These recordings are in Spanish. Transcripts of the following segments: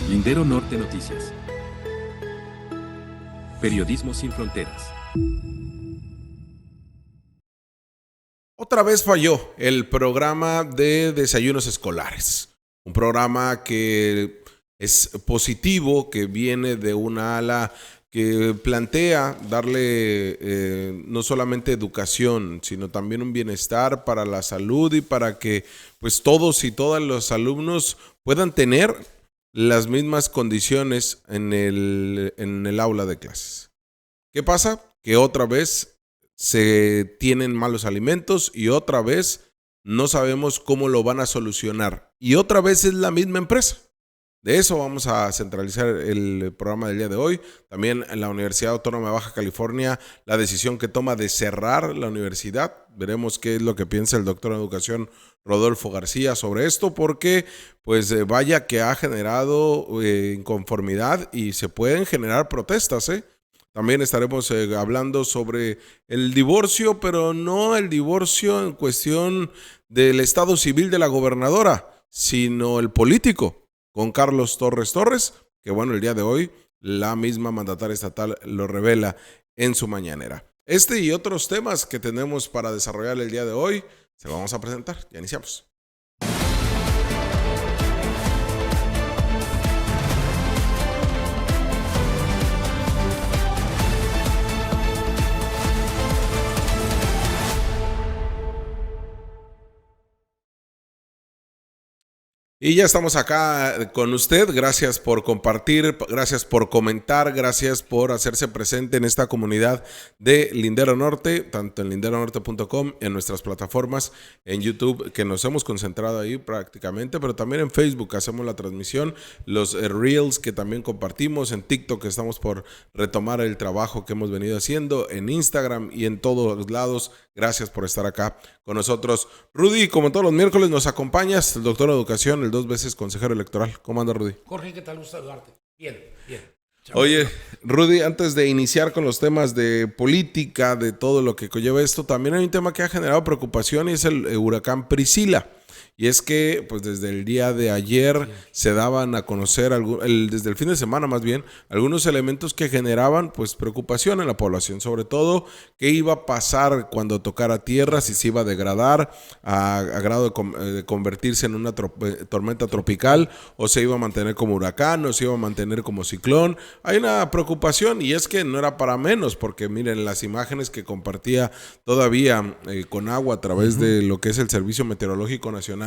Lindero Norte Noticias. Periodismo sin fronteras. Otra vez falló el programa de desayunos escolares. Un programa que es positivo, que viene de una ala que plantea darle no solamente educación, sino también un bienestar para la salud y para que pues todos y todas los alumnos puedan tener las mismas condiciones en el aula de clases. ¿Qué pasa? Que otra vez se tienen malos alimentos y otra vez no sabemos cómo lo van a solucionar. Y otra vez es la misma empresa. De eso vamos a centralizar el programa del día de hoy. También en la Universidad Autónoma de Baja California, la decisión que toma de cerrar la universidad. Veremos qué es lo que piensa el doctor en educación Rodolfo García sobre esto, porque pues vaya que ha generado inconformidad y se pueden generar protestas, También estaremos hablando sobre el divorcio, pero no el divorcio en cuestión del estado civil de la gobernadora, sino el político, con Carlos Torres, que bueno, el día de hoy la misma mandataria estatal lo revela en su mañanera. Este y otros temas que tenemos para desarrollar el día de hoy, se los vamos a presentar. Ya iniciamos. Y ya estamos acá con usted. Gracias por compartir, gracias por comentar, gracias por hacerse presente en esta comunidad de Lindero Norte, tanto en linderonorte.com, en nuestras plataformas, en YouTube, que nos hemos concentrado ahí prácticamente, pero también en Facebook hacemos la transmisión, los Reels que también compartimos, en TikTok estamos por retomar el trabajo que hemos venido haciendo, en Instagram y en todos lados. Gracias por estar acá con nosotros. Rudy, como todos los miércoles nos acompañas, el doctor de educación, el 2 veces consejero electoral. ¿Cómo anda, Rudy? Jorge, ¿qué tal? Gusto saludarte. Bien. Oye, Rudy, antes de iniciar con los temas de política, de todo lo que conlleva esto, también hay un tema que ha generado preocupación y es el huracán Priscila. Y es que, pues desde el día de ayer se daban a conocer, desde el fin de semana más bien, algunos elementos que generaban pues preocupación en la población, sobre todo qué iba a pasar cuando tocara tierra, si se iba a degradar a grado de convertirse en una tormenta tropical, o se iba a mantener como huracán, o se iba a mantener como ciclón. Hay una preocupación y es que no era para menos, porque miren las imágenes que compartía todavía Conagua a través de lo que es el Servicio Meteorológico Nacional,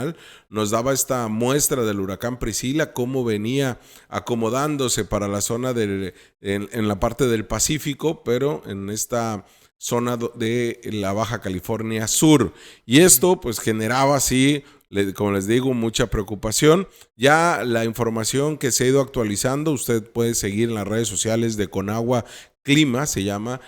nos daba esta muestra del huracán Priscila, cómo venía acomodándose para la zona en la parte del Pacífico, pero en esta zona de la Baja California Sur. Y esto pues generaba así, como les digo, mucha preocupación. Ya la información que se ha ido actualizando, usted puede seguir en las redes sociales de Conagua Clima, se llama,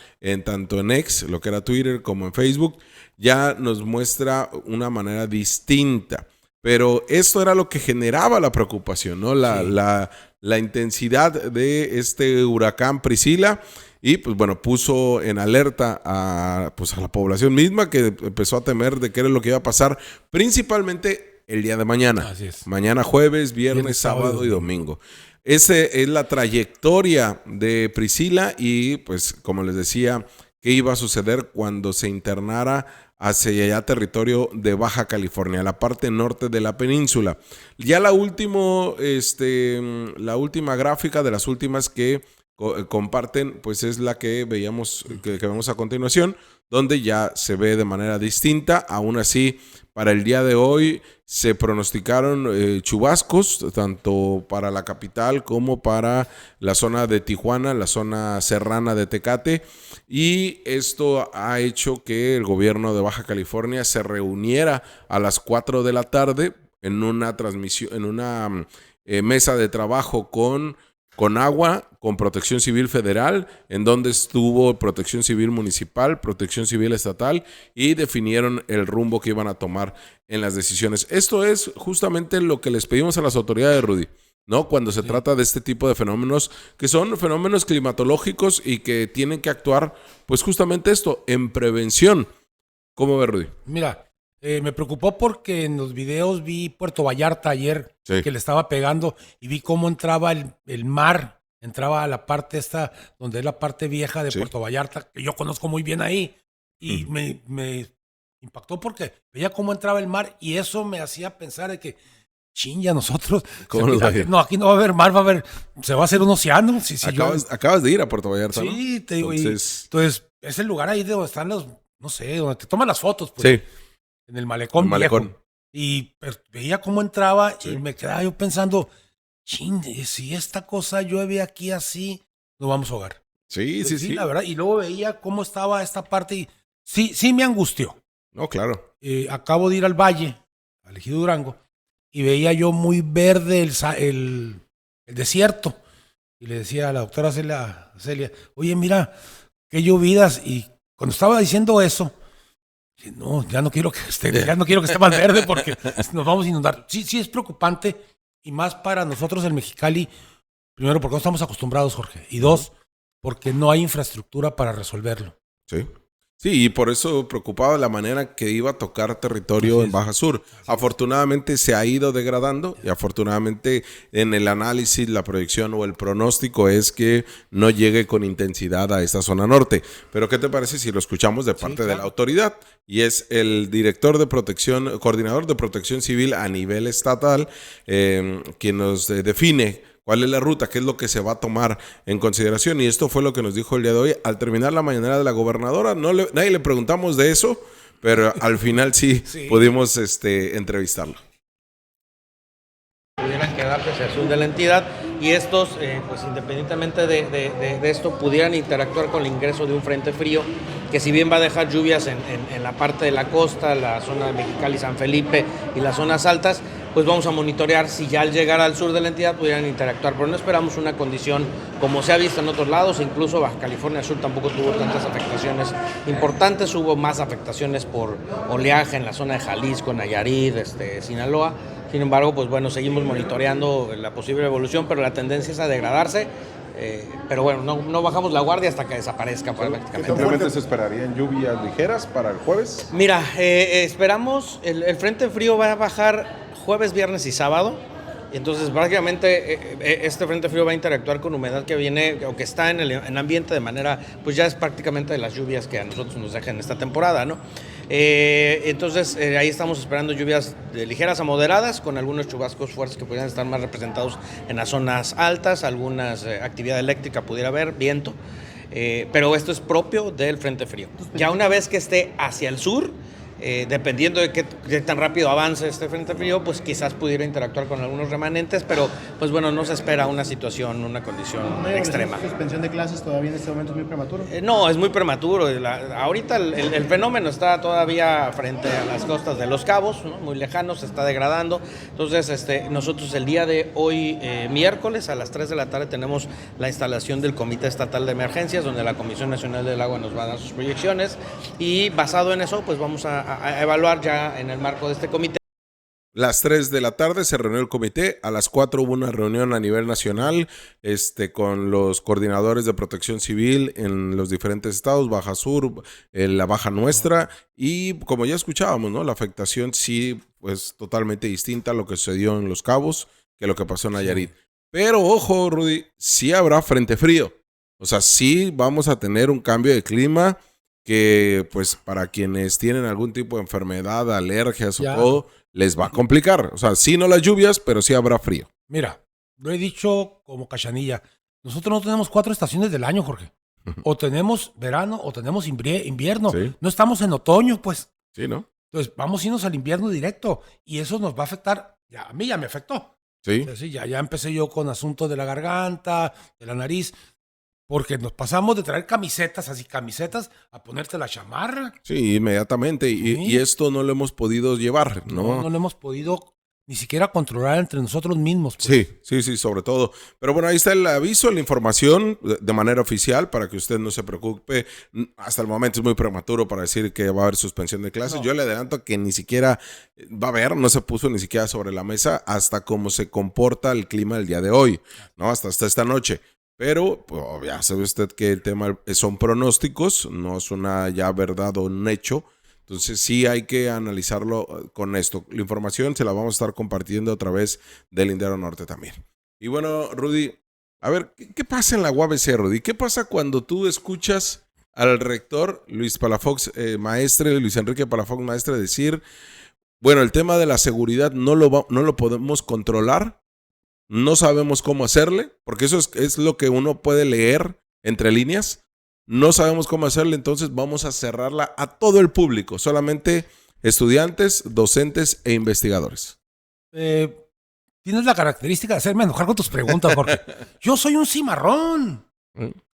tanto en X, lo que era Twitter, como en Facebook, ya nos muestra una manera distinta. Pero esto era lo que generaba la preocupación, ¿no? La intensidad de este huracán Priscila. Y pues bueno, puso en alerta a la población misma, que empezó a temer de qué era lo que iba a pasar, principalmente el día de mañana. Así es. Mañana jueves, viernes, sábado y domingo. Esa es la trayectoria de Priscila y pues como les decía, qué iba a suceder cuando se internara hacia allá territorio de Baja California, la parte norte de la península. Ya la última gráfica de las últimas que comparten, pues es la que veíamos, que vemos a continuación, donde ya se ve de manera distinta. Aún así, para el día de hoy se pronosticaron chubascos, tanto para la capital como para la zona de Tijuana, la zona serrana de Tecate, y esto ha hecho que el gobierno de Baja California se reuniera a las 4 de la tarde en una transmisión, en una mesa de trabajo con Conagua, con Protección Civil Federal, en donde estuvo Protección Civil Municipal, Protección Civil Estatal, y definieron el rumbo que iban a tomar en las decisiones. Esto es justamente lo que les pedimos a las autoridades, Rudy, ¿no? Cuando se trata de este tipo de fenómenos, que son fenómenos climatológicos y que tienen que actuar, pues justamente esto, en prevención. ¿Cómo ves, Rudy? Mira, me preocupó porque en los videos vi Puerto Vallarta ayer, Sí. que le estaba pegando y vi cómo entraba el mar, entraba a la parte esta, donde es la parte vieja de Sí. Puerto Vallarta, que yo conozco muy bien ahí, y Ujú. me impactó porque veía cómo entraba el mar y eso me hacía pensar de que, ya nosotros, ¿Cómo nos va a ir? no, aquí no va a haber mar, se va a hacer un océano. Acabas de ir a Puerto Vallarta, ¿no? Sí, te digo, Entonces, es el lugar ahí de donde están no sé, donde te toman las fotos, pues, sí, en el malecón, el malecón. viejo. Y veía cómo entraba Sí. y me quedaba yo pensando, si esta cosa llueve aquí así, nos vamos a ahogar. Sí, Pues sí, sí. la verdad. Y luego veía cómo estaba esta parte y sí me angustió. No, claro. Acabo de ir al valle, al Ejido Durango, y veía yo muy verde el desierto. Y le decía a la doctora Celia, oye, mira, qué llovidas. Y cuando estaba diciendo eso, dije, no, ya no quiero que esté más verde porque nos vamos a inundar. Sí es preocupante, y más para nosotros en Mexicali, primero porque no estamos acostumbrados, Jorge, y dos, porque no hay infraestructura para resolverlo. Sí. Sí, y por eso preocupaba la manera que iba a tocar territorio Así en es. Baja Sur. Afortunadamente se ha ido degradando y afortunadamente en el análisis, la proyección o el pronóstico es que no llegue con intensidad a esta zona norte. Pero ¿qué te parece si lo escuchamos de parte de la autoridad? Y es el director de protección, coordinador de protección civil a nivel estatal, quien nos define cuál es la ruta, qué es lo que se va a tomar en consideración. Y esto fue lo que nos dijo el día de hoy. Al terminar la mañanera de la gobernadora, nadie le preguntamos de eso, pero al final sí. Pudimos entrevistarlo. Pudieran quedarse hacia el sur de la entidad y estos, pues independientemente de esto, pudieran interactuar con el ingreso de un frente frío que si bien va a dejar lluvias en la parte de la costa, la zona de Mexicali, San Felipe y las zonas altas, pues vamos a monitorear si ya al llegar al sur de la entidad pudieran interactuar, pero no esperamos una condición como se ha visto en otros lados, incluso Baja California Sur tampoco tuvo tantas afectaciones importantes, hubo más afectaciones por oleaje en la zona de Jalisco, Nayarit, Sinaloa. Sin embargo, pues bueno, seguimos monitoreando la posible evolución, pero la tendencia es a degradarse. Pero bueno, no bajamos la guardia hasta que desaparezca prácticamente. ¿Simplemente se esperarían lluvias ligeras para el jueves? Mira, esperamos, el frente frío va a bajar jueves, viernes y sábado. Entonces, prácticamente este frente frío va a interactuar con humedad que viene o que está en el ambiente de manera, pues ya es prácticamente de las lluvias que a nosotros nos dejan esta temporada, ¿no? Entonces, ahí estamos esperando lluvias de ligeras a moderadas, con algunos chubascos fuertes que pudieran estar más representados en las zonas altas, algunas actividad eléctrica pudiera haber, viento, pero esto es propio del frente frío. Ya una vez que esté hacia el sur, dependiendo de qué tan rápido avance este frente frío, pues quizás pudiera interactuar con algunos remanentes, pero pues bueno, no se espera una situación, una condición extrema. ¿La suspensión de clases todavía en este momento es muy prematuro? No, es muy prematuro. Ahorita el fenómeno está todavía frente a las costas de Los Cabos, ¿no? Muy lejanos, se está degradando. Entonces, nosotros el día de hoy, miércoles, a las 3 de la tarde, tenemos la instalación del Comité Estatal de Emergencias, donde la Comisión Nacional del Agua nos va a dar sus proyecciones, y basado en eso, pues vamos a evaluar ya en el marco de este comité. Las 3 de la tarde se reunió el comité, a las 4 hubo una reunión a nivel nacional con los coordinadores de protección civil en los diferentes estados, Baja Sur, la Baja Nuestra, y como ya escuchábamos, ¿no? La afectación sí, pues totalmente distinta a lo que sucedió en Los Cabos que lo que pasó en Nayarit. Pero ojo, Rudy, sí habrá frente frío, o sea, sí vamos a tener un cambio de clima que pues para quienes tienen algún tipo de enfermedad, alergias o todo, les va a complicar. O sea, sí no las lluvias, pero sí habrá frío. Mira, lo he dicho como cachanilla. Nosotros no tenemos 4 estaciones del año, Jorge. O tenemos verano o tenemos invierno. Sí. No estamos en otoño, pues. Sí, ¿no? Entonces vamos a irnos al invierno directo. Y eso nos va a afectar. A mí ya me afectó. Sí. O sea, sí, ya empecé yo con asuntos de la garganta, de la nariz. Porque nos pasamos de traer camisetas, a ponerte la chamarra. Sí, inmediatamente. Y esto no lo hemos podido llevar, ¿no? No lo hemos podido ni siquiera controlar entre nosotros mismos. Pues. Sí, sobre todo. Pero bueno, ahí está el aviso, la información de manera oficial para que usted no se preocupe. Hasta el momento es muy prematuro para decir que va a haber suspensión de clases. No. Yo le adelanto que ni siquiera va a haber, no se puso ni siquiera sobre la mesa hasta cómo se comporta el clima el día de hoy, ¿no? Hasta esta noche. Pero pues, ya sabe usted que el tema son pronósticos, no es una ya verdad o un hecho. Entonces sí hay que analizarlo con esto. La información se la vamos a estar compartiendo a través del Lindero Norte también. Y bueno, Rudy, a ver, ¿qué pasa en la UABC, Rudy? ¿Qué pasa cuando tú escuchas al rector Luis Palafox, Luis Enrique Palafox Maestre, decir, bueno, el tema de la seguridad no lo podemos controlar, no sabemos cómo hacerle, porque eso es lo que uno puede leer entre líneas, no sabemos cómo hacerle, entonces vamos a cerrarla a todo el público, solamente estudiantes, docentes e investigadores? Tienes la característica de hacerme enojar con tus preguntas, Jorge. Yo soy un cimarrón.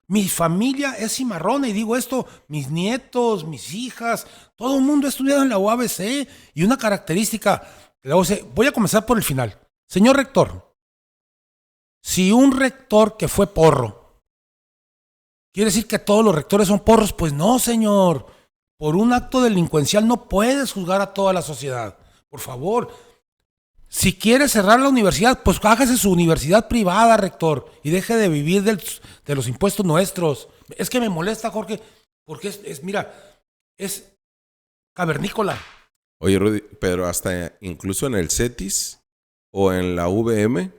Mi familia es cimarrona y digo esto, mis nietos, mis hijas, todo el mundo ha estudiado en la UABC y una característica de la UABC, voy a comenzar por el final. Señor rector, si un rector que fue porro, ¿quiere decir que todos los rectores son porros? Pues no, señor. Por un acto delincuencial no puedes juzgar a toda la sociedad. Por favor. Si quiere cerrar la universidad, pues hágase su universidad privada, rector, y deje de vivir de los impuestos nuestros. Es que me molesta, Jorge, porque es cavernícola. Oye, Rudy, pero hasta incluso en el CETIS o en la VM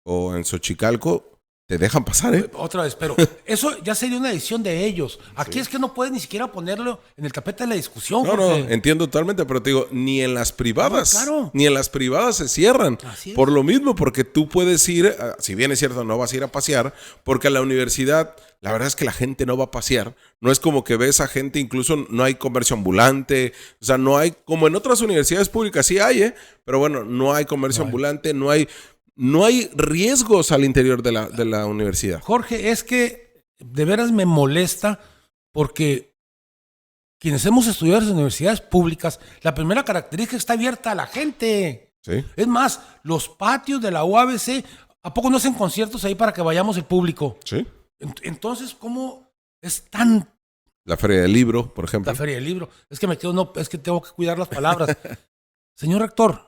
o en Xochicalco te dejan pasar, ¿eh? Otra vez, pero eso ya sería una decisión de ellos. Aquí sí. Es que no puedes ni siquiera ponerlo en el tapete de la discusión, No, Jorge. no, entiendo totalmente, pero te digo, ni en las privadas, No, claro. ni en las privadas se cierran. Así es. Por lo mismo, porque tú puedes ir, si bien es cierto, no vas a ir a pasear, porque a la universidad, la verdad es que la gente no va a pasear. No es como que ves a gente, incluso no hay comercio ambulante, o sea, no hay, como en otras universidades públicas sí hay, pero bueno, no hay comercio ambulante, no hay riesgos al interior de la universidad. Jorge, es que de veras me molesta porque quienes hemos estudiado en las universidades públicas, la primera característica está abierta a la gente. Sí. Es más, los patios de la UABC, ¿a poco no hacen conciertos ahí para que vayamos el público? Sí. Entonces, ¿cómo es tan... La Feria del Libro, por ejemplo. La Feria del Libro. Es que es que tengo que cuidar las palabras. Señor rector,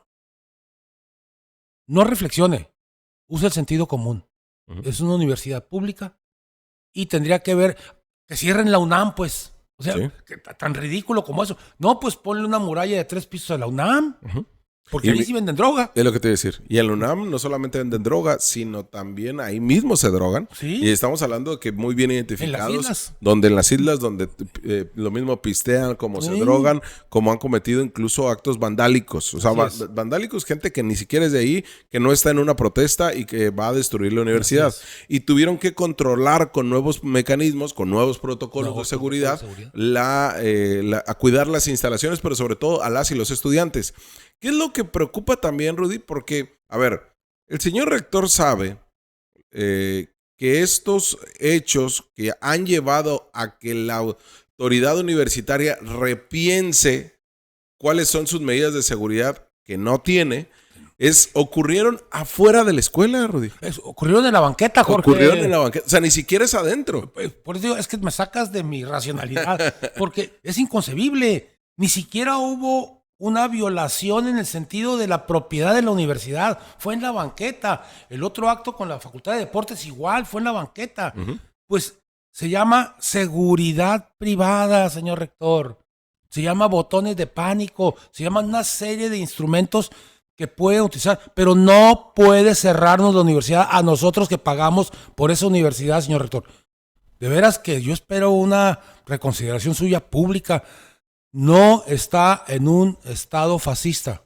no reflexione, use el sentido común. Uh-huh. Es una universidad pública y tendría que ver que cierren la UNAM, pues. O sea, sí. Tan ridículo como eso. No, pues ponle una muralla de 3 pisos a la UNAM. Uh-huh. Porque ahí sí venden droga. Es lo que te iba a decir. Y en la UNAM no solamente venden droga, sino también ahí mismo se drogan. ¿Sí? Y estamos hablando de que muy bien identificados. En las islas. Donde en las islas, donde lo mismo pistean, como se drogan, como han cometido incluso actos vandálicos. O sea, vandálicos, gente que ni siquiera es de ahí, que no está en una protesta y que va a destruir la universidad. Y tuvieron que controlar con nuevos mecanismos, con nuevos protocolos de seguridad, a cuidar las instalaciones, pero sobre todo a las y los estudiantes. ¿Qué es lo que preocupa también, Rudy? Porque, a ver, el señor rector sabe que estos hechos que han llevado a que la autoridad universitaria repiense cuáles son sus medidas de seguridad que no tiene, ocurrieron afuera de la escuela, Rudy. Ocurrieron en la banqueta, Jorge. Ocurrieron en la banqueta. O sea, ni siquiera es adentro. Por eso digo, es que me sacas de mi racionalidad, porque es inconcebible. Ni siquiera hubo una violación en el sentido de la propiedad de la universidad. Fue en la banqueta. El otro acto con la Facultad de Deportes igual, fue en la banqueta. Uh-huh. Pues se llama seguridad privada, señor rector. Se llama botones de pánico. Se llama una serie de instrumentos que pueden utilizar. Pero no puede cerrarnos la universidad a nosotros que pagamos por esa universidad, señor rector. De veras que yo espero una reconsideración suya pública. No está en un estado fascista,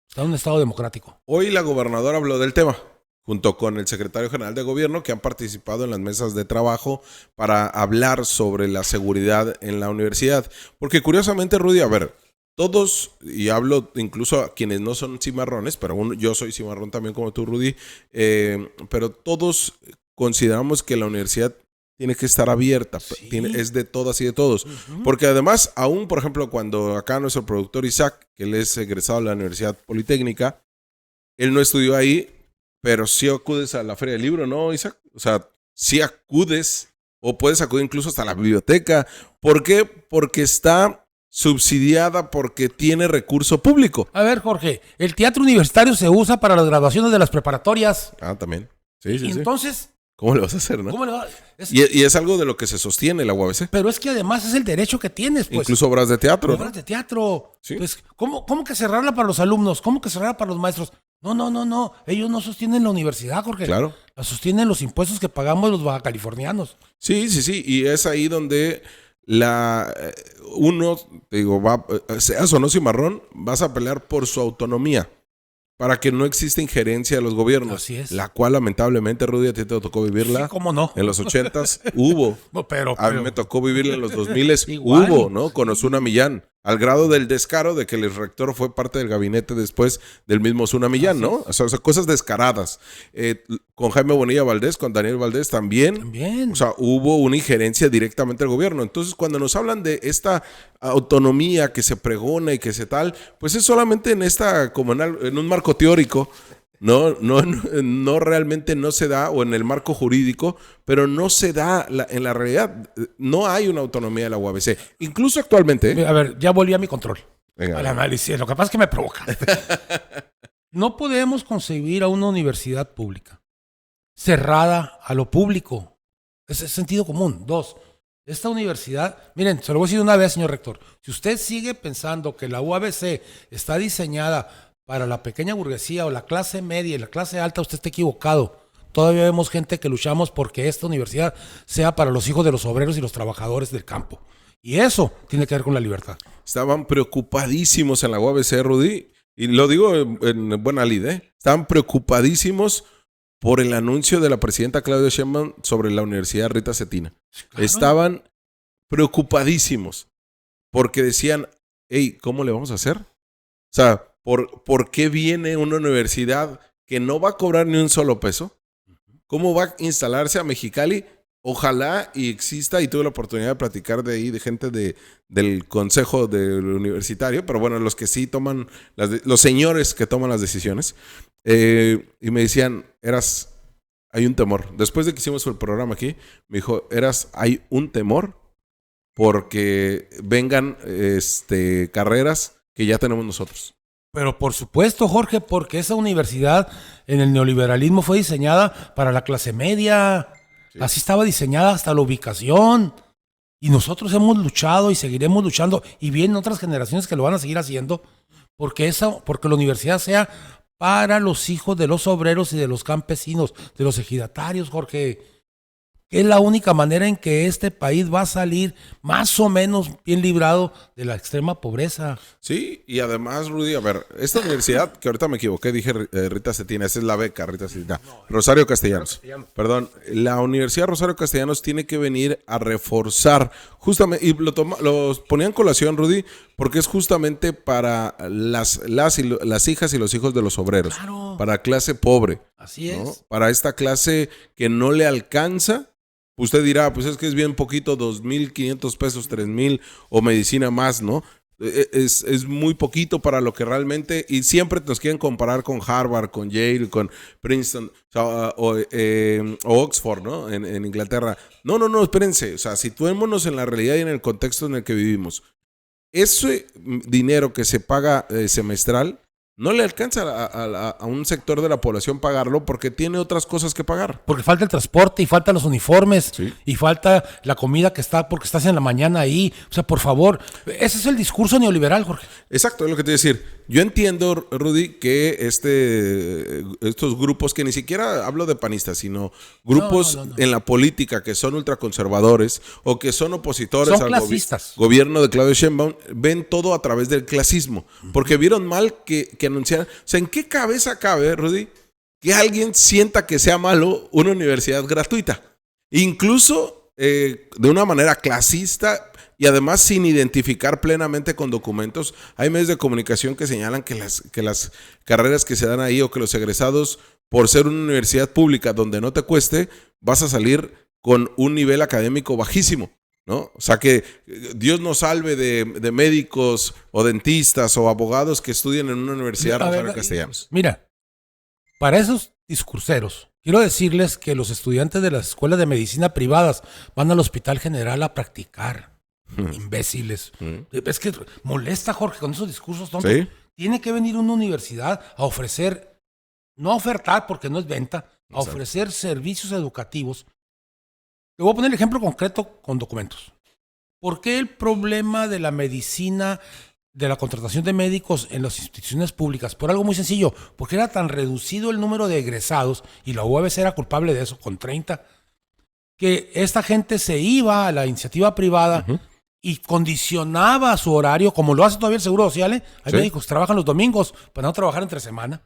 está en un estado democrático. Hoy la gobernadora habló del tema, junto con el secretario general de gobierno, que han participado en las mesas de trabajo para hablar sobre la seguridad en la universidad. Porque curiosamente, Rudy, a ver, todos, y hablo incluso a quienes no son cimarrones, pero yo soy cimarrón también como tú, Rudy, pero todos consideramos que la universidad tiene que estar abierta, sí. Es de todas y de todos. Uh-huh. Porque además, aún, por ejemplo, cuando acá nuestro productor Isaac, que él es egresado de la Universidad Politécnica, él no estudió ahí, pero sí acudes a la Feria del Libro, ¿no, Isaac? O sea, sí acudes, o puedes acudir incluso hasta la biblioteca. ¿Por qué? Porque está subsidiada, porque tiene recurso público. A ver, Jorge, el teatro universitario se usa para las graduaciones de las preparatorias. Ah, también. Sí. Entonces, ¿Cómo le vas a hacer, no? ¿Cómo le va? Y es algo de lo que se sostiene la UABC. Pero es que además es el derecho que tienes, pues. Incluso obras de teatro, Obras ¿no? de teatro. Sí. Entonces, ¿cómo que cerrarla para los alumnos? ¿Cómo que cerrarla para los maestros? No. Ellos no sostienen la universidad, Jorge. Claro. La sostienen los impuestos que pagamos los bajacalifornianos. Sí. Y es ahí donde uno, te digo, seas o no cimarrón, vas a pelear por su autonomía. Para que no exista injerencia de los gobiernos. Así es. La cual, lamentablemente, Rudy, a ti te tocó vivirla. Sí, ¿cómo no? En los 80s hubo. No, pero, A mí me tocó vivirla en los 2000s. Igual. Hubo, ¿no? Con Osuna Millán. Al grado del descaro de que el rector fue parte del gabinete después del mismo Osuna Millán, ¿no? O sea, cosas descaradas. Con Jaime Bonilla Valdés, con Daniel Valdés también. También. O sea, hubo una injerencia directamente al gobierno. Entonces, cuando nos hablan de esta autonomía que se pregona y que se tal, pues es solamente como en un marco teórico. No realmente no se da, o en el marco jurídico, pero no se da en la realidad. No hay una autonomía de la UABC. Incluso actualmente. A ver, ya volví a mi control. Venga, Al análisis. Lo que pasa es que me provoca. No podemos concebir a una universidad pública cerrada a lo público. Ese es sentido común. 2. Esta universidad, miren, se lo voy a decir una vez, señor rector. Si usted sigue pensando que la UABC está diseñada para la pequeña burguesía o la clase media y la clase alta, usted está equivocado. Todavía vemos gente que luchamos porque esta universidad sea para los hijos de los obreros y los trabajadores del campo. Y eso tiene que ver con la libertad. Estaban preocupadísimos en la UABC, Rudy, y lo digo en buena lid, estaban preocupadísimos por el anuncio de la presidenta Claudia Sheinbaum sobre la Universidad Rita Cetina. Claro. Estaban preocupadísimos porque decían, hey, ¿cómo le vamos a hacer? O sea, ¿por qué viene una universidad que no va a cobrar ni un solo peso? ¿Cómo va a instalarse a Mexicali? Ojalá y exista, y tuve la oportunidad de platicar de ahí, de gente del consejo del universitario, pero bueno, los que sí toman, los señores que toman las decisiones, y me decían, hay un temor. Después de que hicimos el programa aquí, me dijo, hay un temor porque vengan carreras que ya tenemos nosotros. Pero por supuesto, Jorge, porque esa universidad en el neoliberalismo fue diseñada para la clase media. Sí. Así estaba diseñada hasta la ubicación. Y nosotros hemos luchado y seguiremos luchando. Y vienen otras generaciones que lo van a seguir haciendo. Porque la universidad sea para los hijos de los obreros y de los campesinos, de los ejidatarios, Jorge. Que es la única manera en que este país va a salir más o menos bien librado de la extrema pobreza. Sí, y además, Rudy, a ver, esta universidad, que ahorita me equivoqué, dije Rita Cetina, esa es la beca, Rita Cetina. Rosario Castellanos. Perdón, la Universidad Rosario Castellanos tiene que venir a reforzar, justamente, y lo ponían en colación, Rudy, porque es justamente para las hijas y los hijos de los obreros. Claro. Para clase pobre. Así es. ¿no? Para esta clase que no le alcanza. Usted dirá, pues es que es bien poquito, 2,500 pesos, 3,000 o medicina más, ¿no? Es muy poquito para lo que realmente, y siempre nos quieren comparar con Harvard, con Yale, con Princeton o Oxford, ¿no? En Inglaterra. No, espérense. O sea, situémonos en la realidad y en el contexto en el que vivimos. Ese dinero que se paga semestral no le alcanza a un sector de la población pagarlo porque tiene otras cosas que pagar. Porque falta el transporte y faltan los uniformes, sí. Y falta la comida que está porque estás en la mañana ahí. O sea, por favor, ese es el discurso neoliberal, Jorge. Exacto, es lo que te voy a decir. Yo entiendo, Rudy, que estos grupos, que ni siquiera hablo de panistas, sino grupos en la política que son ultraconservadores o que son opositores son al gobierno de Claudia Sheinbaum, ven todo a través del clasismo. Porque vieron mal que anunciaran. O sea, ¿en qué cabeza cabe, Rudy, que alguien sienta que sea malo una universidad gratuita? Incluso de una manera clasista. Y además sin identificar plenamente con documentos. Hay medios de comunicación que señalan que las carreras que se dan ahí o que los egresados, por ser una universidad pública donde no te cueste, vas a salir con un nivel académico bajísimo, ¿no? O sea que Dios nos salve de médicos o dentistas o abogados que estudian en una universidad Rosario Castellanos. Mira, para esos discurseros, quiero decirles que los estudiantes de las escuelas de medicina privadas van al Hospital General a practicar. Imbéciles. Es que molesta, Jorge, con esos discursos tontos. ¿Sí? Tiene que venir una universidad a ofrecer, no a ofertar porque no es venta, a ofrecer servicios educativos. Le voy a poner el ejemplo concreto con documentos. ¿Por qué el problema de la medicina, de la contratación de médicos en las instituciones públicas? Por algo muy sencillo, porque era tan reducido el número de egresados, y la UABC era culpable de eso, con 30, que esta gente se iba a la iniciativa privada y condicionaba su horario, como lo hace todavía el Seguro Social. Hay médicos que trabajan los domingos para no trabajar entre semana,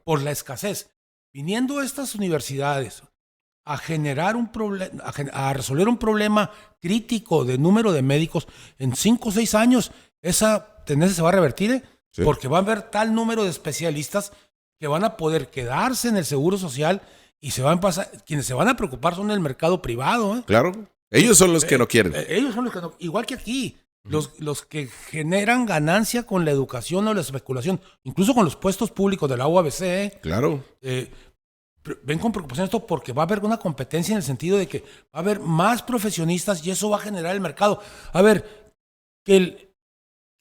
por la escasez. Viniendo estas universidades a generar un problema, a resolver un problema crítico de número de médicos, en 5 o 6 años esa tendencia se va a revertir, porque va a haber tal número de especialistas que van a poder quedarse en el Seguro Social y se van a pasar, quienes se van a preocupar son el mercado privado. Claro, ellos son los que no quieren. Ellos son los que no, igual que aquí, los que generan ganancia con la educación o la especulación, incluso con los puestos públicos de la UABC. Claro. Ven con preocupación esto porque va a haber una competencia en el sentido de que va a haber más profesionistas y eso va a generar el mercado. A ver, que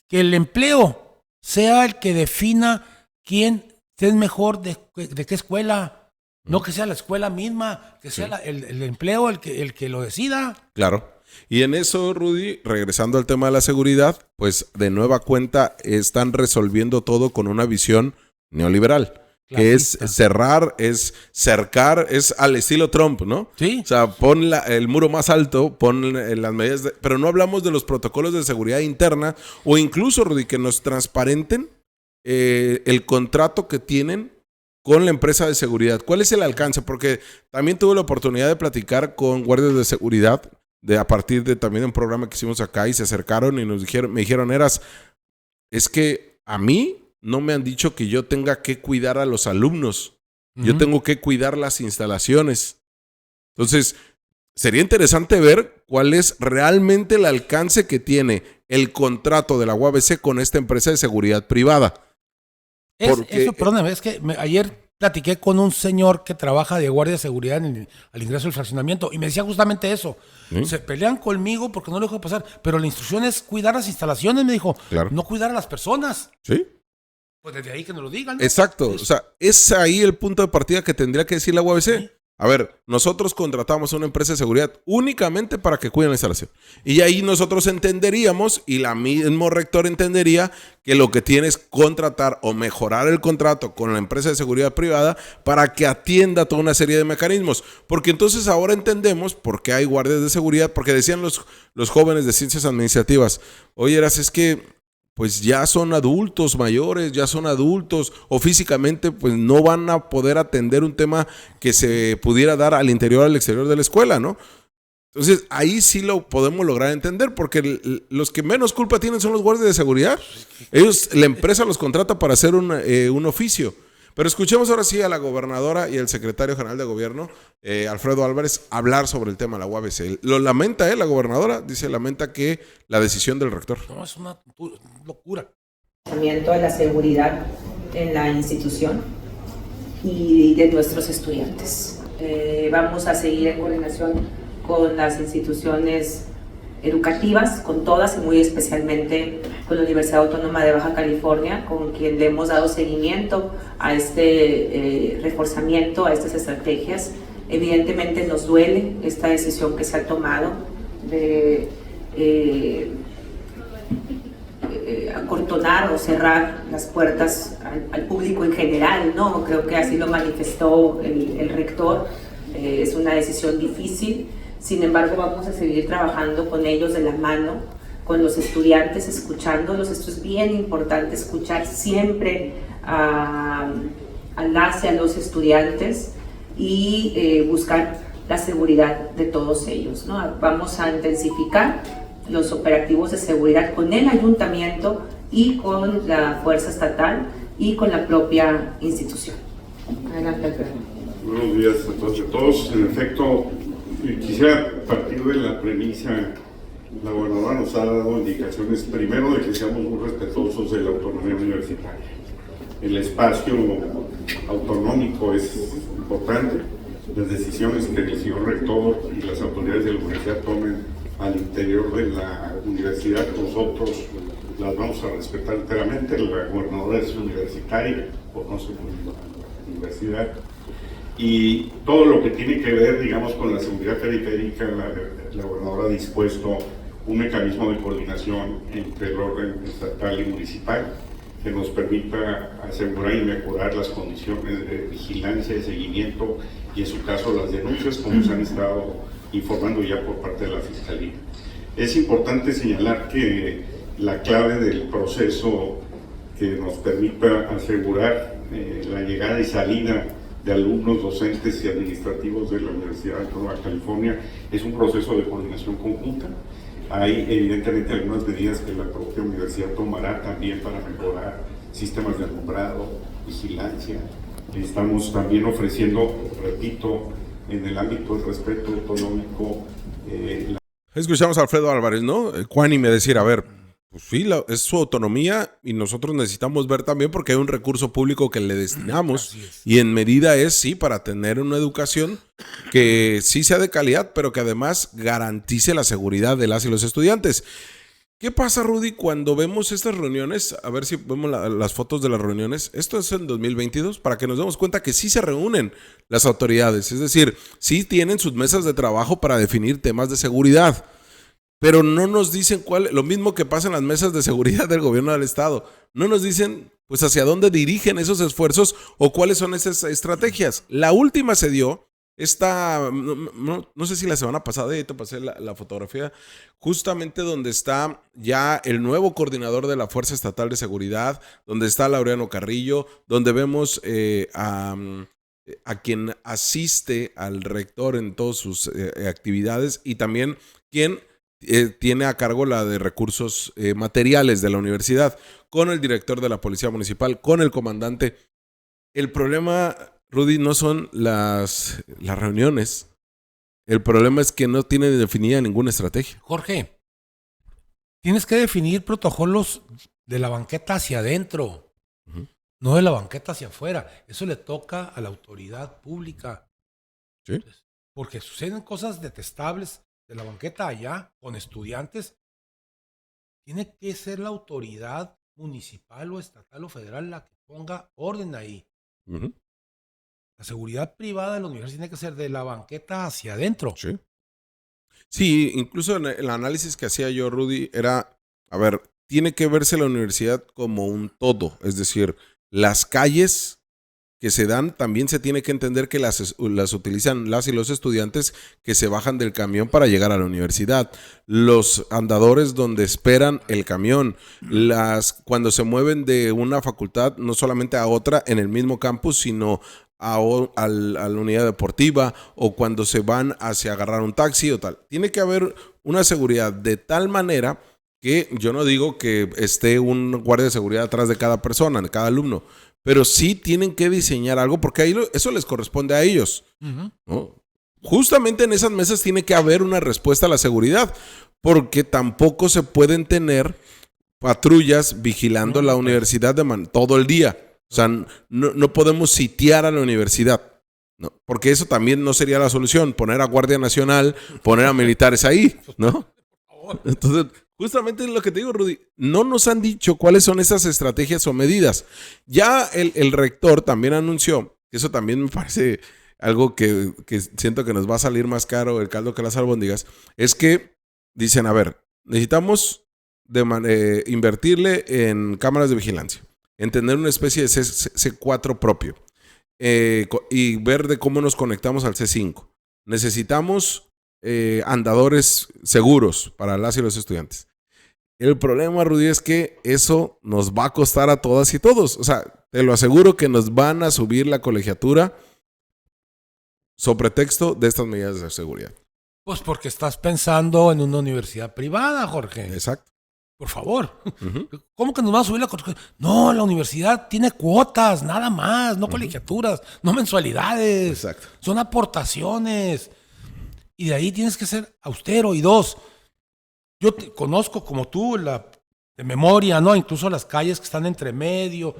el empleo sea el que defina quién es mejor de qué escuela, no que sea la escuela misma, que sea el empleo el que lo decida. Claro. Y en eso, Rudy, regresando al tema de la seguridad, pues de nueva cuenta están resolviendo todo con una visión neoliberal. Que es cerrar, es cercar, es al estilo Trump, ¿no? Sí. O sea, pon el muro más alto, pon las medidas, pero no hablamos de los protocolos de seguridad interna o incluso, Rudy, que nos transparenten el contrato que tienen con la empresa de seguridad. ¿Cuál es el alcance? Porque también tuve la oportunidad de platicar con guardias de seguridad a partir de también un programa que hicimos acá y se acercaron y me dijeron, es que a mí no me han dicho que yo tenga que cuidar a los alumnos. Yo tengo que cuidar las instalaciones. Entonces, sería interesante ver cuál es realmente el alcance que tiene el contrato de la UABC con esta empresa de seguridad privada. Perdóname, es que ayer platiqué con un señor que trabaja de guardia de seguridad al ingreso del fraccionamiento y me decía justamente eso. Se pelean conmigo porque no lo dejo pasar, pero la instrucción es cuidar las instalaciones, me dijo, no cuidar a las personas. Sí. Pues desde ahí que nos lo digan, ¿no? Exacto. O sea, es ahí el punto de partida que tendría que decir la UABC. Sí. A ver, nosotros contratamos a una empresa de seguridad únicamente para que cuiden la instalación. Y ahí nosotros entenderíamos, y el mismo rector entendería, que lo que tiene es contratar o mejorar el contrato con la empresa de seguridad privada para que atienda toda una serie de mecanismos. Porque entonces ahora entendemos por qué hay guardias de seguridad, porque decían los jóvenes de ciencias administrativas, oye, es que pues ya son adultos mayores, ya son adultos, o físicamente pues no van a poder atender un tema que se pudiera dar al interior o al exterior de la escuela, ¿no? Entonces ahí sí lo podemos lograr entender, porque los que menos culpa tienen son los guardias de seguridad. La empresa los contrata para hacer un oficio. Pero escuchemos ahora sí a la gobernadora y el secretario general de gobierno, Alfredo Álvarez, hablar sobre el tema de la UABC. Lo lamenta, la gobernadora, lamenta que la decisión del rector. No, es una locura. De la seguridad en la institución y de nuestros estudiantes. Vamos a seguir en coordinación con las instituciones educativas, con todas y muy especialmente con la Universidad Autónoma de Baja California, con quien le hemos dado seguimiento a este reforzamiento, a estas estrategias. Evidentemente nos duele esta decisión que se ha tomado de acortonar o cerrar las puertas al público en general, ¿no? Creo que así lo manifestó el rector. Es una decisión difícil. Sin embargo, vamos a seguir trabajando con ellos de la mano, con los estudiantes, escuchándolos. Esto es bien importante, escuchar siempre a las y a los estudiantes y buscar la seguridad de todos ellos, ¿no? Vamos a intensificar los operativos de seguridad con el ayuntamiento y con la fuerza estatal y con la propia institución. Adelante, Alfredo. Buenos días a todos. En efecto, quisiera partir de la premisa, la gobernadora nos ha dado indicaciones, primero, de que seamos muy respetuosos de la autonomía universitaria. El espacio autonómico es importante, las decisiones que el señor rector y las autoridades de la universidad tomen al interior de la universidad, nosotros las vamos a respetar enteramente. La gobernadora es universitaria, conoce la universidad. y todo lo que tiene que ver, digamos, con la seguridad periférica, la gobernadora ha dispuesto un mecanismo de coordinación entre el orden estatal y municipal que nos permita asegurar y mejorar las condiciones de vigilancia y seguimiento y en su caso las denuncias, como se han estado informando ya por parte de la Fiscalía. Es importante señalar que la clave del proceso que nos permita asegurar la llegada y salida de alumnos, docentes y administrativos de la Universidad Autónoma de California es un proceso de coordinación conjunta. Hay evidentemente algunas medidas que la propia universidad tomará también para mejorar sistemas de alumbrado, vigilancia. Estamos también ofreciendo, repito, en el ámbito del respeto autonómico. Escuchamos a Alfredo Álvarez, ¿no? Cuánime decir, a ver, pues sí, es su autonomía y nosotros necesitamos ver también porque hay un recurso público que le destinamos y en medida es, sí, para tener una educación que sí sea de calidad, pero que además garantice la seguridad de las y los estudiantes. ¿Qué pasa, Rudy, cuando vemos estas reuniones? A ver si vemos las fotos de las reuniones. Esto es en 2022, para que nos demos cuenta que sí se reúnen las autoridades. Es decir, sí tienen sus mesas de trabajo para definir temas de seguridad. Pero no nos dicen lo mismo que pasa en las mesas de seguridad del gobierno del estado. No nos dicen pues hacia dónde dirigen esos esfuerzos o cuáles son esas estrategias. La última se dio, no sé si la semana pasada, ahí te pasé la fotografía, justamente donde está ya el nuevo coordinador de la Fuerza Estatal de Seguridad, donde está Laureano Carrillo, donde vemos a quien asiste al rector en todas sus actividades y también quien tiene a cargo la de recursos materiales de la universidad, con el director de la Policía Municipal, con el comandante. El problema, Rudy, no son las reuniones. El problema es que no tiene definida ninguna estrategia. Jorge, tienes que definir protocolos de la banqueta hacia adentro, no de la banqueta hacia afuera. Eso le toca a la autoridad pública. ¿Sí? Porque suceden cosas detestables de la banqueta allá, con estudiantes. Tiene que ser la autoridad municipal o estatal o federal la que ponga orden ahí. La seguridad privada de la universidad tiene que ser de la banqueta hacia adentro. Sí. Sí, incluso en el análisis que hacía yo, Rudy, era, a ver, tiene que verse la universidad como un todo. Es decir, las calles que se dan, también se tiene que entender que las utilizan las y los estudiantes que se bajan del camión para llegar a la universidad. Los andadores donde esperan el camión. Cuando se mueven de una facultad, no solamente a otra en el mismo campus, sino a la unidad deportiva, o cuando se van hacia agarrar un taxi o tal. Tiene que haber una seguridad de tal manera que yo no digo que esté un guardia de seguridad atrás de cada persona, de cada alumno, pero sí tienen que diseñar algo porque ahí eso les corresponde a ellos, ¿no? Justamente en esas mesas tiene que haber una respuesta a la seguridad, porque tampoco se pueden tener patrullas vigilando la universidad todo el día. O sea, no podemos sitiar a la universidad, ¿no? Porque eso también no sería la solución, poner a Guardia Nacional, poner a militares ahí, ¿no? Entonces, justamente es lo que te digo, Rudy, no nos han dicho cuáles son esas estrategias o medidas. Ya el rector también anunció, que eso también me parece algo que siento que nos va a salir más caro el caldo que las albóndigas, es que dicen, a ver, necesitamos invertirle en cámaras de vigilancia, en tener una especie de C4 propio y ver de cómo nos conectamos al C5. Necesitamos andadores seguros para las y los estudiantes. El problema, Rudy, es que eso nos va a costar a todas y todos. O sea, te lo aseguro que nos van a subir la colegiatura sobre pretexto de estas medidas de seguridad. Pues porque estás pensando en una universidad privada, Jorge. Exacto. Por favor. ¿Cómo que nos va a subir la colegiatura? No, la universidad tiene cuotas, nada más, no colegiaturas, no mensualidades. Exacto. Son aportaciones. Y de ahí tienes que ser austero. Y dos, yo te conozco como tú de memoria, ¿no? Incluso las calles que están entre medio,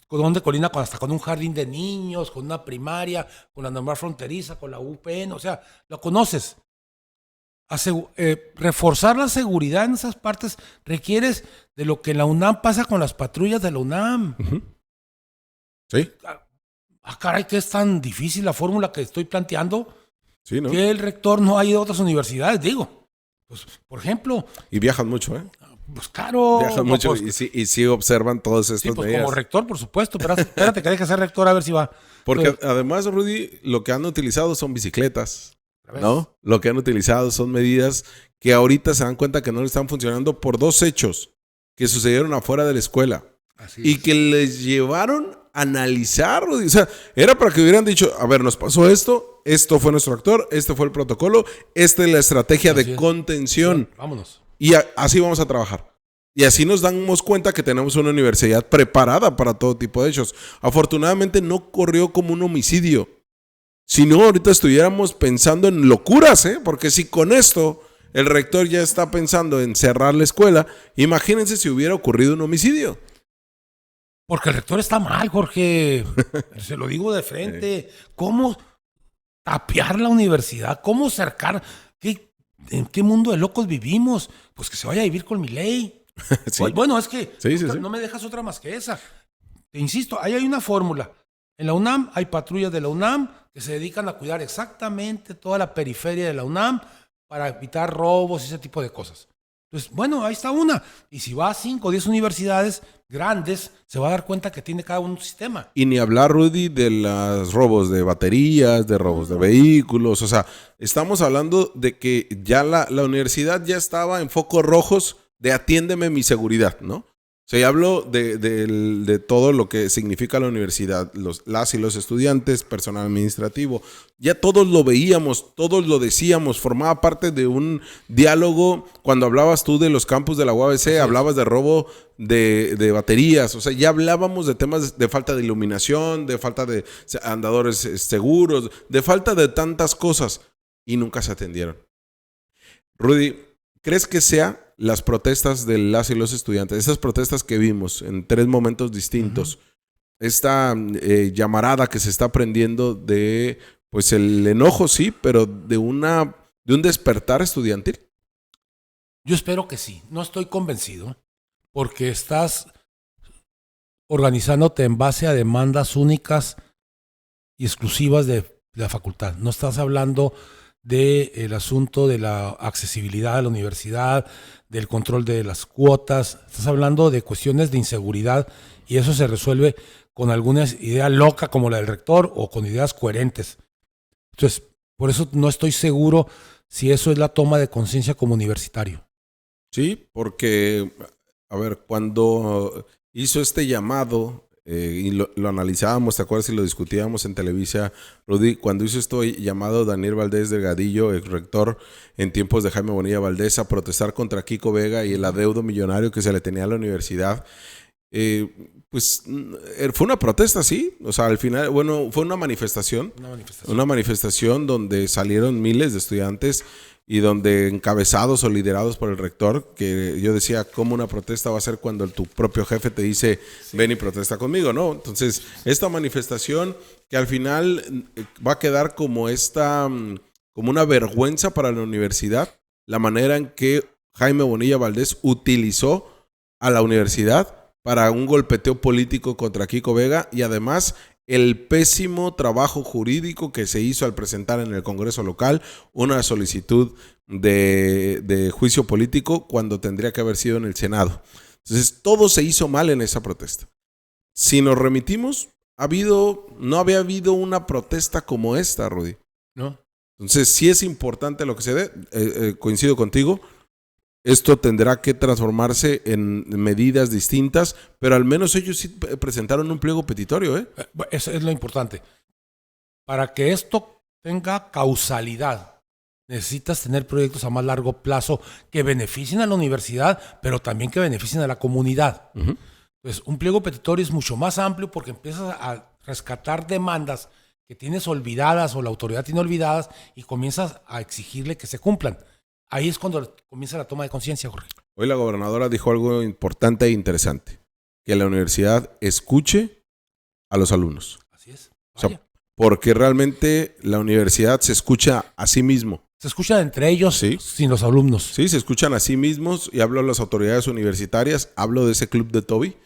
donde colina hasta con un jardín de niños, con una primaria, con la normal fronteriza, con la UPN, o sea, lo conoces. Reforzar la seguridad en esas partes requieres de lo que la UNAM pasa con las patrullas de la UNAM. Sí. caray, que es tan difícil la fórmula que estoy planteando, Sí, ¿no? que el rector no ha ido a otras universidades, digo. Pues, por ejemplo, Y viajan mucho, ¿eh? pues claro. Viajan mucho pues, y sí observan todas sí, estas pues medidas. como rector, por supuesto, pero espérate que deje ser rector a ver si va. Porque Entonces, además, Rudy, lo que han utilizado son bicicletas, ¿ves? ¿no? Lo que han utilizado son medidas que ahorita se dan cuenta que no le están funcionando por dos hechos que sucedieron afuera de la escuela Así y es. que les llevaron a analizar, Rudy. O sea, era para que hubieran dicho, a ver, nos pasó esto, esto fue nuestro actor, este fue el protocolo, esta es la estrategia Así de es. contención. Vámonos. Y así vamos a trabajar. Y así nos damos cuenta que tenemos una universidad preparada para todo tipo de hechos. Afortunadamente no corrió como un homicidio. Si no, ahorita estuviéramos pensando en locuras, ¿eh? Porque si con esto el rector ya está pensando en cerrar la escuela, imagínense si hubiera ocurrido un homicidio. Porque el rector está mal, Jorge. Se lo digo de frente. ¿Cómo tapiar la universidad? ¿Cómo cercar? ¿En qué mundo de locos vivimos? Pues que se vaya a vivir con mi ley. Sí. Bueno, es que Sí. no me dejas otra más que esa. Te insisto, ahí hay una fórmula. En la UNAM hay patrullas de la UNAM que se dedican a cuidar exactamente toda la periferia de la UNAM para evitar robos y ese tipo de cosas. Entonces, bueno, ahí está una. Y si va a 5 o 10 universidades grandes, se va a dar cuenta que tiene cada uno un sistema. Y ni hablar, Rudy, de los robos de baterías, de robos de vehículos. O sea, estamos hablando de que ya la universidad ya estaba en focos rojos de atiéndeme mi seguridad, ¿no? O sea, ya hablo de todo lo que significa la universidad, las y los estudiantes, personal administrativo. Ya todos lo veíamos, todos lo decíamos, formaba parte de un diálogo. Cuando hablabas tú de los campus de la UABC, hablabas de robo de baterías. O sea, ya hablábamos de temas de falta de iluminación, de falta de andadores seguros, de falta de tantas cosas. Y nunca se atendieron. Rudy, ¿crees que sea las protestas de las y los estudiantes, esas protestas que vimos en 3 momentos distintos, esta llamarada que se está prendiendo de, pues el enojo sí, pero de un despertar estudiantil? Yo espero que sí. No estoy convencido porque estás organizándote en base a demandas únicas y exclusivas de la facultad. No estás hablando del asunto de la accesibilidad a la universidad, del control de las cuotas. Estás hablando de cuestiones de inseguridad y eso se resuelve con alguna idea loca como la del rector o con ideas coherentes. Entonces, por eso no estoy seguro si eso es la toma de conciencia como universitario. Sí, porque, a ver, cuando hizo este llamado y lo analizábamos, ¿te acuerdas? Y lo discutíamos en Televisa, Rudy, cuando hizo esto llamado Daniel Valdés Delgadillo, el rector en tiempos de Jaime Bonilla Valdés, a protestar contra Kiko Vega y el adeudo millonario que se le tenía a la universidad, pues fue una protesta, sí. O sea, al final, bueno, fue una manifestación. Una manifestación donde salieron miles de estudiantes y donde encabezados o liderados por el rector, que yo decía, ¿cómo una protesta va a ser cuando tu propio jefe te dice, ven y protesta conmigo, ¿no? Entonces, esta manifestación que al final va a quedar como una vergüenza para la universidad, la manera en que Jaime Bonilla Valdés utilizó a la universidad para un golpeteo político contra Kiko Vega y además el pésimo trabajo jurídico que se hizo al presentar en el Congreso local una solicitud de juicio político cuando tendría que haber sido en el Senado. Entonces, todo se hizo mal en esa protesta. Si nos remitimos, no había habido una protesta como esta, Rudy. ¿No? Entonces, sí es importante lo que se dé. Coincido contigo. Esto tendrá que transformarse en medidas distintas, pero al menos ellos sí presentaron un pliego petitorio, ¿eh? Eso es lo importante. Para que esto tenga causalidad, necesitas tener proyectos a más largo plazo que beneficien a la universidad, pero también que beneficien a la comunidad. Uh-huh. Entonces, un pliego petitorio es mucho más amplio porque empiezas a rescatar demandas que tienes olvidadas o la autoridad tiene olvidadas y comienzas a exigirle que se cumplan. Ahí es cuando comienza la toma de conciencia, Jorge. Hoy la gobernadora dijo algo importante e interesante, que la universidad escuche a los alumnos. Así es. O sea, porque realmente la universidad se escucha a sí mismo. Se escuchan entre ellos, sí, sin los alumnos. Sí, se escuchan a sí mismos y hablo de las autoridades universitarias, hablo de ese club de Toby,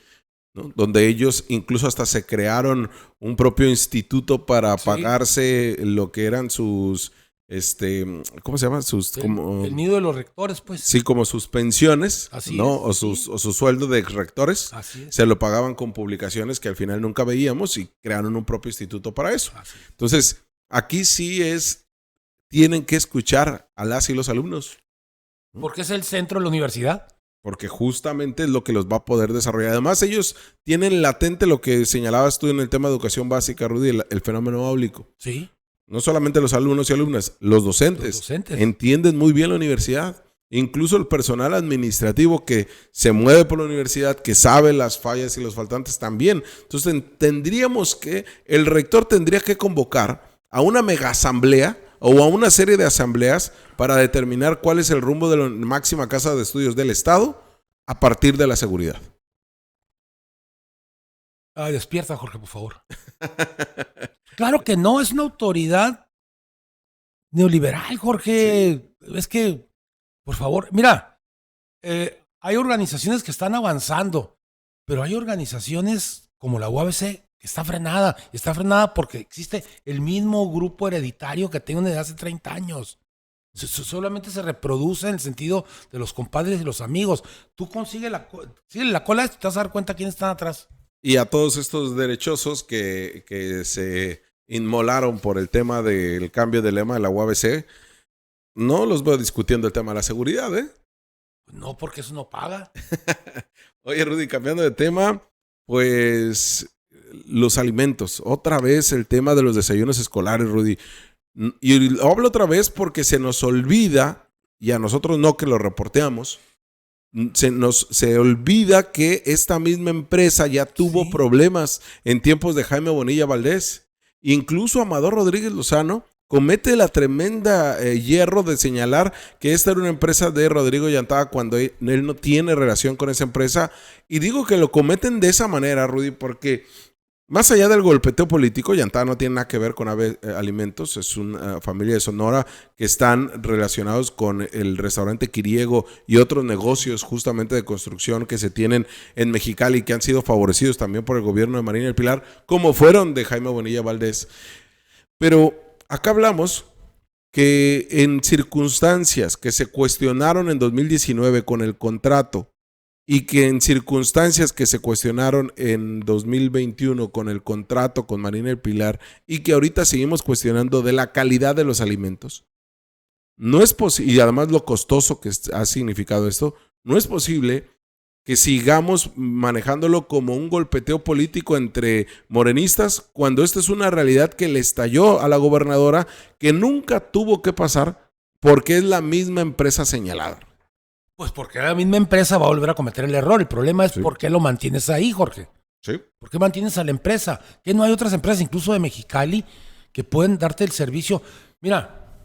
¿no? Donde ellos incluso hasta se crearon un propio instituto para pagarse lo que eran sus, ¿cómo se llama? El nido de los rectores, pues. Sí, como sus pensiones, Así ¿no? es, O su sueldo de rectores. Así es. Se lo pagaban con publicaciones que al final nunca veíamos y crearon un propio instituto para eso. Así es. Entonces, aquí sí tienen que escuchar a las y los alumnos. Porque es el centro de la universidad. Porque justamente es lo que los va a poder desarrollar. Además, ellos tienen latente lo que señalabas tú en el tema de educación básica, Rudy, el fenómeno áulico. Sí. No solamente los alumnos y alumnas, los docentes. Entienden muy bien la universidad. Incluso el personal administrativo que se mueve por la universidad, que sabe las fallas y los faltantes también. Entonces, el rector tendría que convocar a una mega asamblea o a una serie de asambleas para determinar cuál es el rumbo de la máxima casa de estudios del Estado a partir de la seguridad. Ay, despierta, Jorge, por favor. Claro que no, es una autoridad neoliberal, Jorge. Sí. Es que, por favor, mira, hay organizaciones que están avanzando, pero hay organizaciones como la UABC que está frenada. Y está frenada porque existe el mismo grupo hereditario que tengo desde hace 30 años. Solamente se reproduce en el sentido de los compadres y los amigos. Tú consigues la cola y te vas a dar cuenta quiénes están atrás. Y a todos estos derechosos que se inmolaron por el tema del cambio de lema de la UABC, no los veo discutiendo el tema de la seguridad, ¿eh? No, porque eso no paga. Oye, Rudy, cambiando de tema, pues los alimentos. Otra vez el tema de los desayunos escolares, Rudy. Y hablo otra vez porque se nos olvida, y a nosotros no que lo reporteamos, se olvida que esta misma empresa ya tuvo problemas en tiempos de Jaime Bonilla Valdés. Incluso Amador Rodríguez Lozano comete la tremenda hierro de señalar que esta era una empresa de Rodrigo Llantada cuando él no tiene relación con esa empresa. Y digo que lo cometen de esa manera, Rudy, porque más allá del golpeteo político, Llantada no tiene nada que ver con Ave Alimentos, es una familia de Sonora que están relacionados con el restaurante Quiriego y otros negocios justamente de construcción que se tienen en Mexicali, que han sido favorecidos también por el gobierno de Marina del Pilar, como fueron de Jaime Bonilla Valdés. Pero acá hablamos que en circunstancias que se cuestionaron en 2019 con el contrato y que en circunstancias que se cuestionaron en 2021 con el contrato con Marina del Pilar y que ahorita seguimos cuestionando de la calidad de los alimentos, no es posible, y además lo costoso que ha significado esto, no es posible que sigamos manejándolo como un golpeteo político entre morenistas cuando esta es una realidad que le estalló a la gobernadora, que nunca tuvo que pasar porque es la misma empresa señalada. Pues porque la misma empresa va a volver a cometer el error. El problema es por qué lo mantienes ahí, Jorge. Sí. ¿Por qué mantienes a la empresa? Que no hay otras empresas, incluso de Mexicali, que pueden darte el servicio. Mira,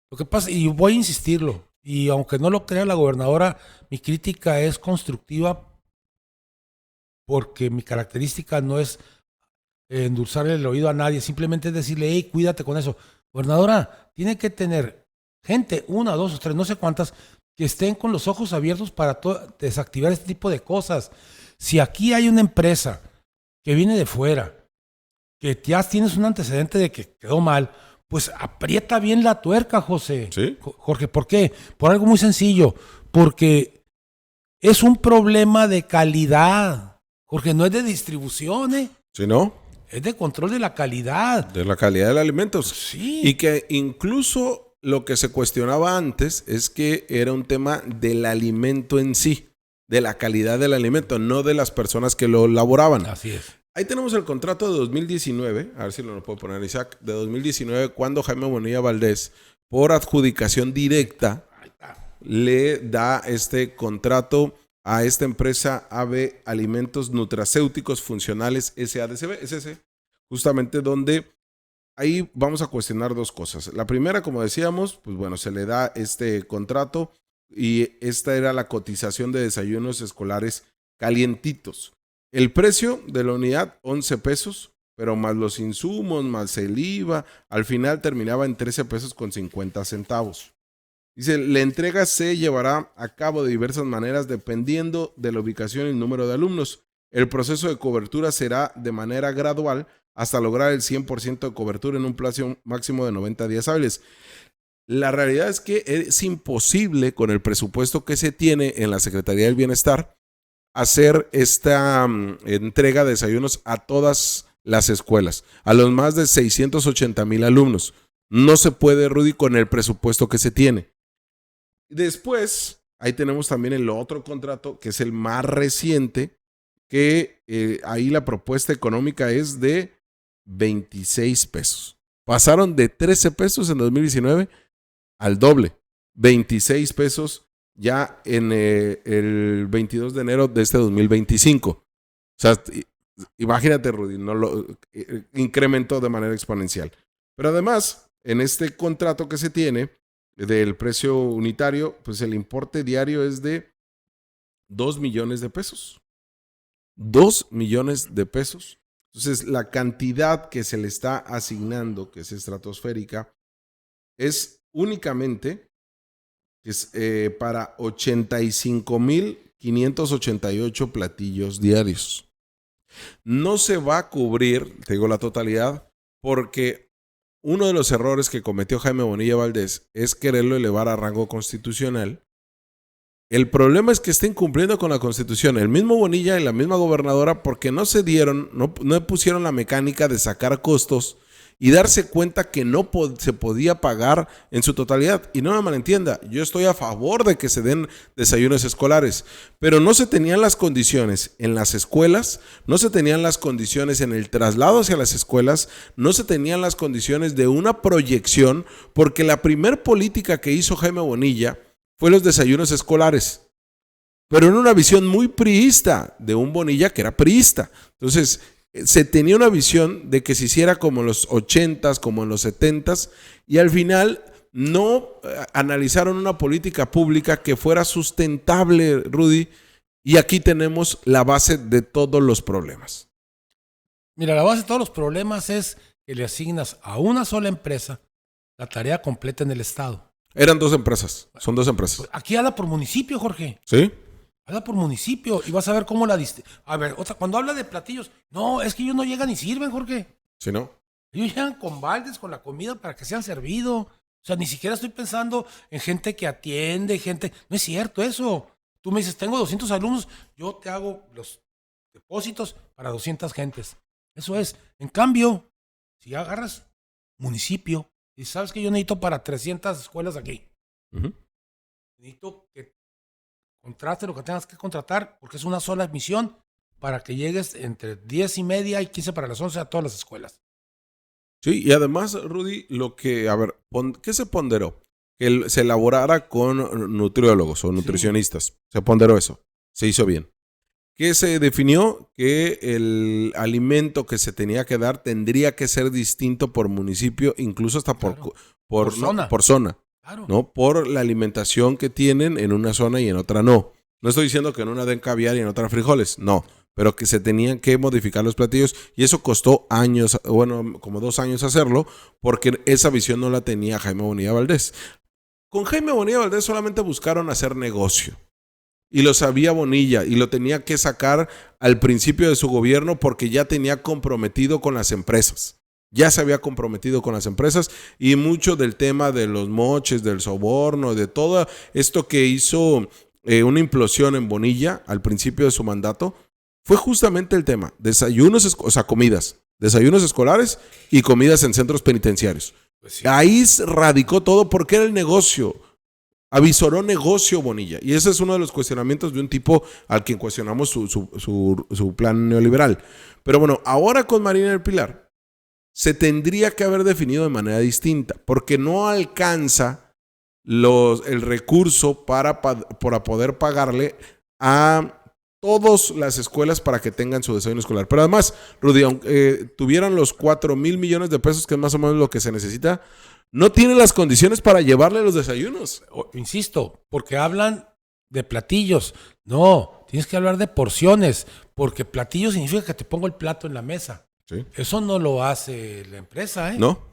lo que pasa, y voy a insistirlo, y aunque no lo crea la gobernadora, mi crítica es constructiva porque mi característica no es endulzarle el oído a nadie, simplemente es decirle, hey, cuídate con eso. Gobernadora, tiene que tener gente, 1, 2 o 3, no sé cuántas, que estén con los ojos abiertos para desactivar este tipo de cosas. Si aquí hay una empresa que viene de fuera, que ya tienes un antecedente de que quedó mal, pues aprieta bien la tuerca, José. ¿Sí? Jorge, ¿por qué? Por algo muy sencillo, porque es un problema de calidad, Jorge, no es de distribución, ¿eh? ¿Sí, no? Es de control de la calidad. De la calidad de los alimentos. Sí. Y que incluso lo que se cuestionaba antes es que era un tema del alimento en sí, de la calidad del alimento, no de las personas que lo elaboraban. Así es. Ahí tenemos el contrato de 2019, a ver si lo puede poner Isaac, de 2019, cuando Jaime Bonilla Valdés, por adjudicación directa, le da este contrato a esta empresa AB Alimentos Nutracéuticos Funcionales SADCB, justamente donde ahí vamos a cuestionar dos cosas. La primera, como decíamos, pues bueno, se le da este contrato y esta era la cotización de desayunos escolares calientitos. El precio de la unidad, 11 pesos, pero más los insumos, más el IVA, al final terminaba en 13 pesos con 50 centavos. Dice, la entrega se llevará a cabo de diversas maneras dependiendo de la ubicación y el número de alumnos. El proceso de cobertura será de manera gradual hasta lograr el 100% de cobertura en un plazo máximo de 90 días hábiles. La realidad es que es imposible con el presupuesto que se tiene en la Secretaría del Bienestar hacer esta entrega de desayunos a todas las escuelas, a los más de 680,000 alumnos. No se puede, Rudy, con el presupuesto que se tiene. Después, ahí tenemos también el otro contrato, que es el más reciente, que ahí la propuesta económica es de 26 pesos. Pasaron de 13 pesos en 2019 al doble, 26 pesos ya en el 22 de enero de este 2025. O sea, imagínate, Rudy, incrementó de manera exponencial. Pero además, en este contrato que se tiene del precio unitario, pues el importe diario es de 2 millones de pesos. 2 millones de pesos. Entonces, la cantidad que se le está asignando, que es estratosférica, es únicamente para 85,588 platillos diarios. No se va a cubrir, te digo la totalidad, porque uno de los errores que cometió Jaime Bonilla Valdés es quererlo elevar a rango constitucional. El problema es que estén cumpliendo con la Constitución. El mismo Bonilla y la misma gobernadora, porque no pusieron la mecánica de sacar costos y darse cuenta que no se podía pagar en su totalidad. Y no me malentienda, yo estoy a favor de que se den desayunos escolares, pero no se tenían las condiciones en las escuelas, no se tenían las condiciones en el traslado hacia las escuelas, no se tenían las condiciones de una proyección, porque la primer política que hizo Jaime Bonilla fue los desayunos escolares, pero en una visión muy priista de un Bonilla que era priista. Entonces, se tenía una visión de que se hiciera como en los 80s, como en los 70s, y al final no analizaron una política pública que fuera sustentable, Rudy, y aquí tenemos la base de todos los problemas. Mira, la base de todos los problemas es que le asignas a una sola empresa la tarea completa en el Estado. Eran 2 empresas, son 2 empresas. Pues aquí habla por municipio, Jorge. ¿Sí? Habla por municipio y vas a ver cómo a ver, cuando habla de platillos, no, es que ellos no llegan y sirven, Jorge. ¿Sí, no? Ellos llegan con baldes, con la comida para que sean servido. O sea, ni siquiera estoy pensando en gente que atiende, no es cierto eso. Tú me dices, tengo 200 alumnos, yo te hago los depósitos para 200 gentes. Eso es. En cambio, si agarras municipio, y sabes que yo necesito para 300 escuelas aquí. Necesito que contrate lo que tengas que contratar, porque es una sola misión para que llegues entre 10:30 y 15 para las 11 a todas las escuelas. Sí, y además, Rudy, ¿qué se ponderó? Que se elaborara con nutriólogos o nutricionistas. Sí. Se ponderó eso. Se hizo bien. ¿Qué se definió? Que el alimento que se tenía que dar tendría que ser distinto por municipio, incluso hasta por zona. Claro. ¿No? Por la alimentación que tienen en una zona y en otra no. No estoy diciendo que en una den caviar y en otra frijoles, no. Pero que se tenían que modificar los platillos y eso costó años, como 2 años hacerlo, porque esa visión no la tenía Jaime Bonilla Valdés. Con Jaime Bonilla Valdés solamente buscaron hacer negocio. Y lo sabía Bonilla y lo tenía que sacar al principio de su gobierno porque ya tenía comprometido con las empresas. Ya se había comprometido con las empresas y mucho del tema de los moches, del soborno, de todo esto que hizo una implosión en Bonilla al principio de su mandato, fue justamente el tema, comidas, desayunos escolares y comidas en centros penitenciarios. Pues sí. Ahí radicó todo porque era el negocio. Avisoró negocio Bonilla. Y ese es uno de los cuestionamientos de un tipo al quien cuestionamos su plan neoliberal. Pero bueno, ahora con Marina del Pilar se tendría que haber definido de manera distinta, porque no alcanza el recurso para poder pagarle a todas las escuelas para que tengan su desayuno escolar. Pero además, Rudy, aunque tuvieran los 4,000 millones de pesos, que es más o menos lo que se necesita, no tienen las condiciones para llevarle los desayunos. Insisto, porque hablan de platillos. No, tienes que hablar de porciones, porque platillo significa que te pongo el plato en la mesa. Sí. Eso no lo hace la empresa, ¿eh? No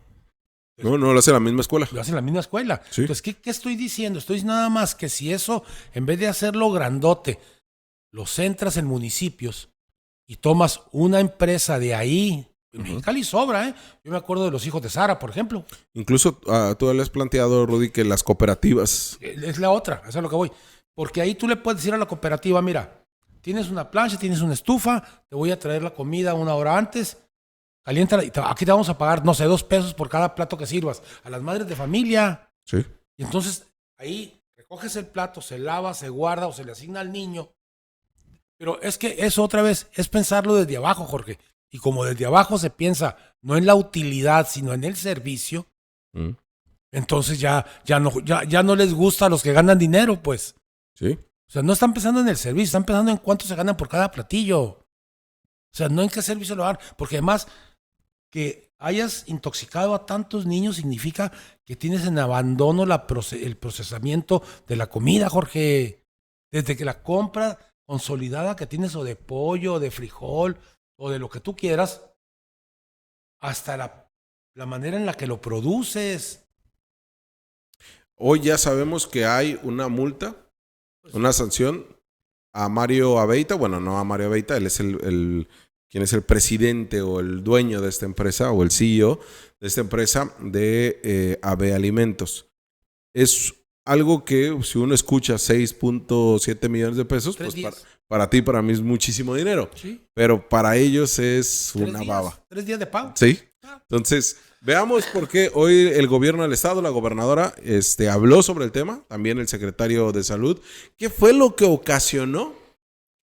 lo hace la misma escuela. Lo hace la misma escuela. Sí. Entonces, ¿qué estoy diciendo? Estoy nada más que si eso, en vez de hacerlo grandote, lo centras en municipios, y tomas una empresa de ahí, en Mexicali sobra, ¿eh? Yo me acuerdo de los hijos de Sara, por ejemplo. Incluso tú le has planteado, Rudy, que las cooperativas... Es la otra, eso es a lo que voy. Porque ahí tú le puedes decir a la cooperativa, mira, tienes una plancha, tienes una estufa, te voy a traer la comida 1 hora antes, caliéntala, y aquí te vamos a pagar, no sé, 2 pesos por cada plato que sirvas. A las madres de familia. Sí. Y entonces ahí recoges el plato, se lava, se guarda o se le asigna al niño. Pero es que eso otra vez es pensarlo desde abajo, Jorge. Y como desde abajo se piensa no en la utilidad, sino en el servicio, entonces ya no les gusta a los que ganan dinero, pues. Sí. O sea, no están pensando en el servicio, están pensando en cuánto se ganan por cada platillo. O sea, no en qué servicio lo dan. Porque además, que hayas intoxicado a tantos niños significa que tienes en abandono el procesamiento de la comida, Jorge. Desde que la compra consolidada que tienes o de pollo, o de frijol, o de lo que tú quieras, hasta la manera en la que lo produces. Hoy ya sabemos que hay una multa, una sanción a Mario Abeita. Bueno, no a Mario Abeita, él es quien es el presidente o el dueño de esta empresa o el CEO de esta empresa de AB Alimentos. Es algo que si uno escucha 6.7 millones de pesos, pues para ti, para mí es muchísimo dinero. Sí. Pero para ellos es una baba. 3 días de pago. Sí. Entonces, veamos por qué hoy el gobierno del estado, la gobernadora, habló sobre el tema, también el secretario de salud. ¿Qué fue lo que ocasionó